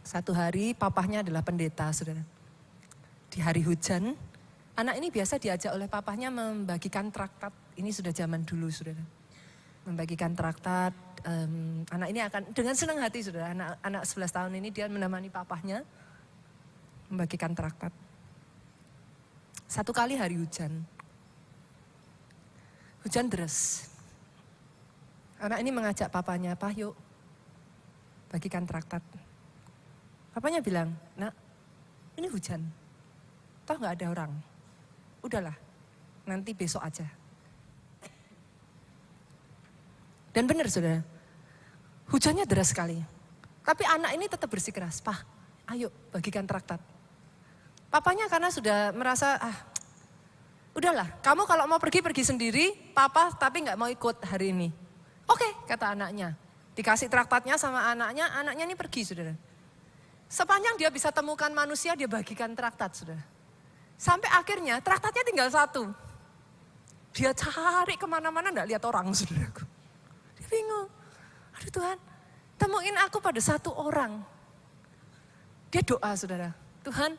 Satu hari papahnya adalah pendeta, saudara. Di hari hujan, anak ini biasa diajak oleh papahnya membagikan traktat. Ini sudah zaman dulu, saudara. Membagikan traktat, anak ini akan dengan senang hati, saudara. Anak 11 tahun ini dia menemani papahnya membagikan traktat. Satu kali hari hujan. Hujan deras. Anak ini mengajak papanya, "Pak, yuk bagikan traktat." Papanya bilang, "Nak, ini hujan. Toh nggak ada orang. Udahlah, nanti besok aja." Dan benar saudara, hujannya deras sekali. Tapi anak ini tetap bersikeras, "Pak, ayo bagikan traktat." Papanya karena sudah merasa, udahlah, kamu kalau mau pergi sendiri, papa tapi nggak mau ikut hari ini. Oke, kata anaknya. Dikasih traktatnya sama anaknya ini pergi saudara. Sepanjang dia bisa temukan manusia, dia bagikan traktat saudara. Sampai akhirnya traktatnya tinggal satu. Dia cari kemana-mana nggak lihat orang saudaraku. Dia bingung, aduh Tuhan, temuin aku pada satu orang. Dia doa saudara, Tuhan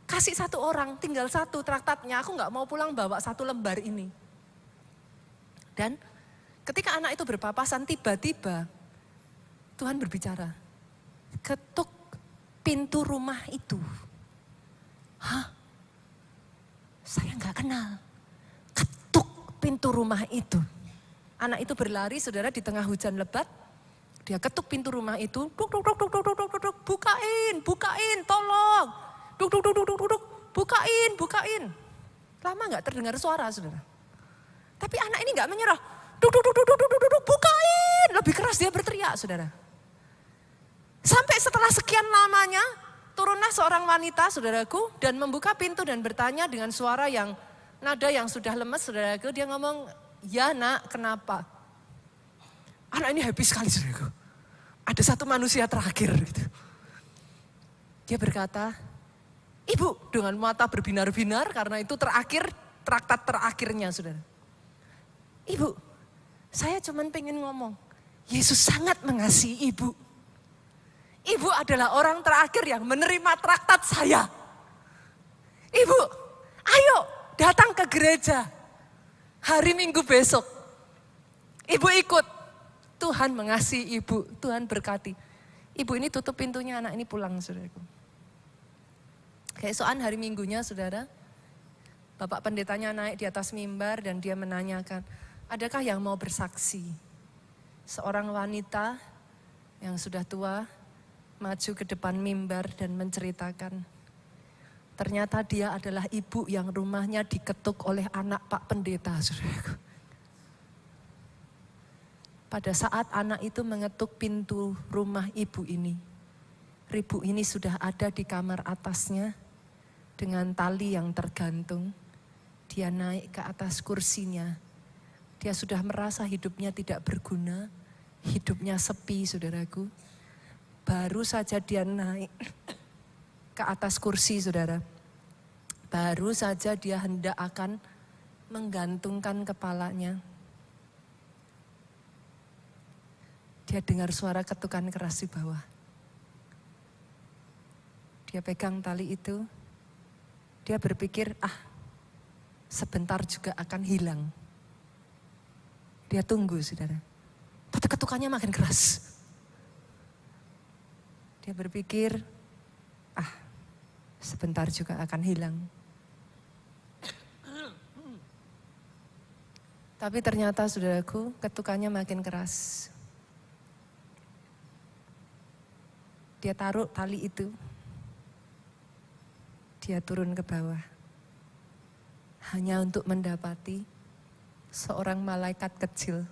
kasih satu orang, tinggal satu traktatnya, aku nggak mau pulang bawa satu lembar ini. Dan ketika anak itu berpapasan, tiba-tiba Tuhan berbicara, ketuk pintu rumah itu. Hah? Saya nggak kenal. Ketuk pintu rumah itu. Anak itu berlari saudara di tengah hujan lebat. Dia ketuk pintu rumah itu. Duk, duk, duk, duk, duk, duk, duk, duk, bukain, bukain, tolong. Duk, duk, duk, duk, duk, duk, bukain, bukain. Lama nggak terdengar suara saudara. Tapi anak ini nggak menyerah. Duk, duk, duk, duk, duk, duk, duk, bukain. Lebih keras dia berteriak saudara. Sampai setelah sekian lamanya, turunlah seorang wanita saudaraku dan membuka pintu dan bertanya dengan suara yang nada yang sudah lemes saudaraku. Dia ngomong, "Ya nak, kenapa?" Anak ini happy sekali saudaraku. Ada satu manusia terakhir gitu. Dia berkata, "Ibu," dengan mata berbinar-binar karena itu terakhir, traktat terakhirnya saudara. "Ibu, saya cuma pengen ngomong, Yesus sangat mengasihi ibu. Ibu adalah orang terakhir yang menerima traktat saya. Ibu, ayo datang ke gereja hari Minggu besok. Ibu ikut. Tuhan mengasihi ibu, Tuhan berkati." Ibu ini tutup pintunya, anak ini pulang saudaraku. Keesokan hari Minggunya saudara, Bapak pendetanya naik di atas mimbar dan dia menanyakan, "Adakah yang mau bersaksi?" Seorang wanita yang sudah tua maju ke depan mimbar dan menceritakan. Ternyata dia adalah ibu yang rumahnya diketuk oleh anak Pak Pendeta, saudaraku. Pada saat anak itu mengetuk pintu rumah ibu ini sudah ada di kamar atasnya dengan tali yang tergantung. Dia naik ke atas kursinya. Dia sudah merasa hidupnya tidak berguna, hidupnya sepi, saudaraku. Baru saja dia naik ke atas kursi saudara. Baru saja dia hendak akan menggantungkan kepalanya. Dia dengar suara ketukan keras di bawah. Dia pegang tali itu. Dia berpikir, sebentar juga akan hilang. Dia tunggu saudara. Tapi ketukannya makin keras. Dia berpikir, sebentar juga akan hilang. Tapi ternyata saudaraku, ketukannya makin keras. Dia taruh tali itu. Dia turun ke bawah. Hanya untuk mendapati seorang malaikat kecil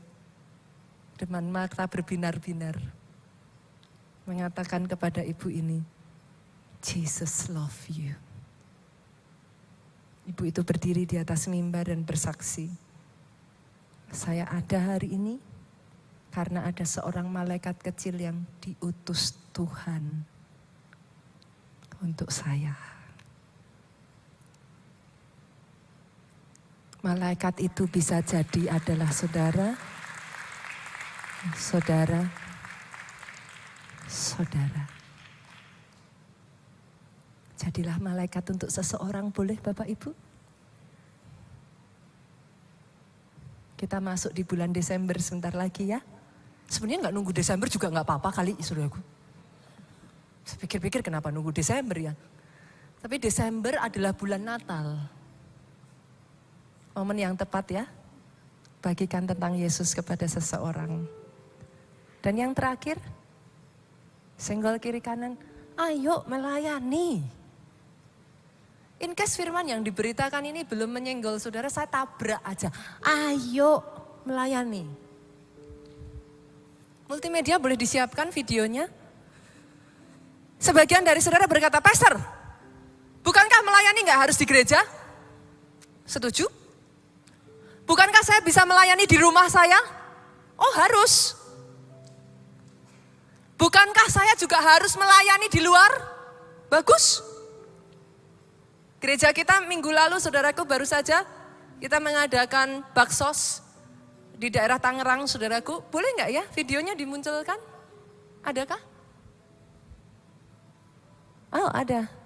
dengan mata berbinar-binar mengatakan kepada ibu ini, "Jesus love you." Ibu itu berdiri di atas mimbar dan bersaksi, "Saya ada hari ini karena ada seorang malaikat kecil yang diutus Tuhan untuk saya." Malaikat itu bisa jadi adalah saudara. Jadilah malaikat untuk seseorang, boleh Bapak Ibu? Kita masuk di bulan Desember sebentar lagi ya. Sebenarnya nggak nunggu Desember juga nggak apa-apa kali, saudaraku. Saya pikir-pikir kenapa nunggu Desember ya. Tapi Desember adalah bulan Natal. Momen yang tepat ya. bagikan tentang Yesus kepada seseorang. Dan yang terakhir, senggol kiri kanan, ayo melayani. In case firman yang diberitakan ini belum menyenggol saudara, saya tabrak aja. Ayo melayani. Multimedia boleh disiapkan videonya. Sebagian dari saudara berkata, Pastor, bukankah melayani gak harus di gereja? Setuju? Bukankah saya bisa melayani di rumah saya? Oh harus. Bukankah saya juga harus melayani di luar? Bagus. Gereja kita minggu lalu saudaraku baru saja kita mengadakan baksos di daerah Tangerang saudaraku. Boleh gak ya videonya dimunculkan? Adakah? Oh ada.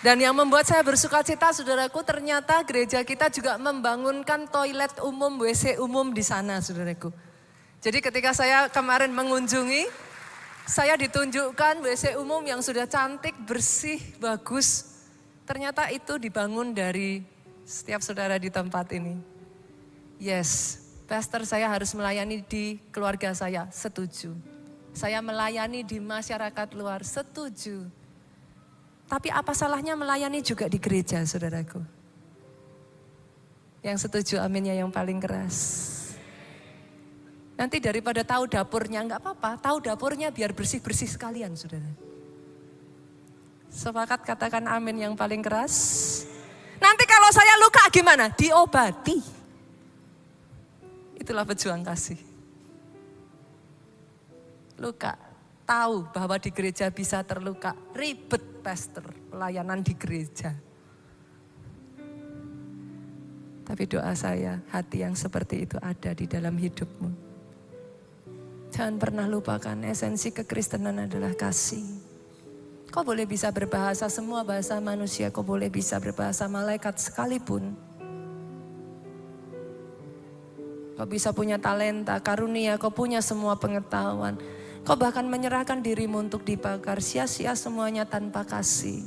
Dan yang membuat saya bersuka cita saudaraku, ternyata gereja kita juga membangunkan toilet umum, WC umum di sana saudaraku. Jadi ketika saya kemarin mengunjungi, saya ditunjukkan WC umum yang sudah cantik, bersih, bagus. Ternyata itu dibangun dari setiap saudara di tempat ini. Yes, pastor saya harus melayani di keluarga saya, setuju. Saya melayani di masyarakat luar, setuju. Tapi apa salahnya melayani juga di gereja, saudaraku? Yang setuju aminnya yang paling keras. Nanti daripada tahu dapurnya, enggak apa-apa. Tahu dapurnya biar bersih-bersih sekalian, saudara. Sepakat katakan amin yang paling keras. Nanti kalau saya luka gimana? Diobati. Itulah pejuang kasih. Luka. Tahu bahwa di gereja bisa terluka, ribet pastor, pelayanan di gereja. Tapi doa saya, hati yang seperti itu ada di dalam hidupmu. Jangan pernah lupakan esensi kekristenan adalah kasih. Kau boleh bisa berbahasa semua bahasa manusia, kau boleh bisa berbahasa malaikat sekalipun. Kau bisa punya talenta, karunia, kau punya semua pengetahuan. Kau bahkan menyerahkan dirimu untuk dibakar, sia-sia semuanya tanpa kasih.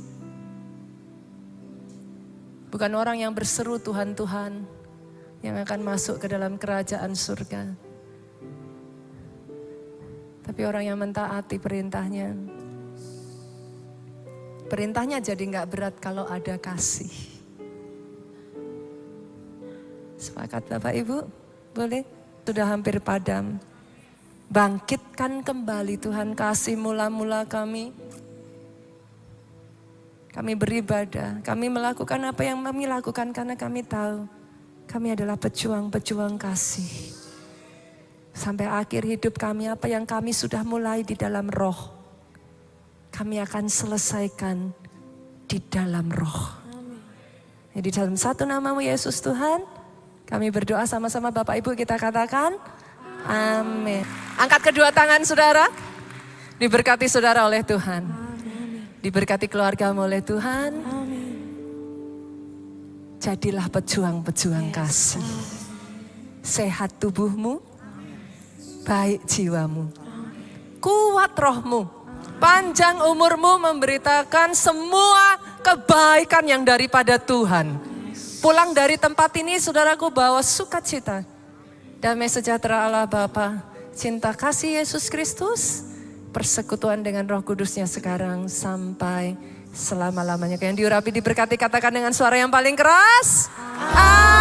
Bukan orang yang berseru Tuhan, Tuhan yang akan masuk ke dalam kerajaan surga. Tapi orang yang mentaati perintahnya. Perintahnya jadi gak berat kalau ada kasih. Sepakat Bapak Ibu? Boleh? Sudah hampir padam. Bangkitkan kembali Tuhan kasih mula-mula kami. Kami beribadah, kami melakukan apa yang kami lakukan karena kami tahu kami adalah pejuang-pejuang kasih. Sampai akhir hidup kami, apa yang kami sudah mulai di dalam roh, kami akan selesaikan di dalam roh. Jadi dalam satu namamu Yesus Tuhan, kami berdoa sama-sama Bapak Ibu kita katakan, amin. Angkat kedua tangan saudara. Diberkati saudara oleh Tuhan. Diberkati keluargamu oleh Tuhan. Jadilah pejuang-pejuang kasih. Sehat tubuhmu. Baik jiwamu. Kuat rohmu. Panjang umurmu memberitakan semua kebaikan yang daripada Tuhan. Pulang dari tempat ini saudaraku bawa sukacita. Damai sejahtera Allah Bapa, cinta kasih Yesus Kristus, persekutuan dengan Roh Kudusnya sekarang sampai selama-lamanya. Yang diurapi diberkati katakan dengan suara yang paling keras. Amin.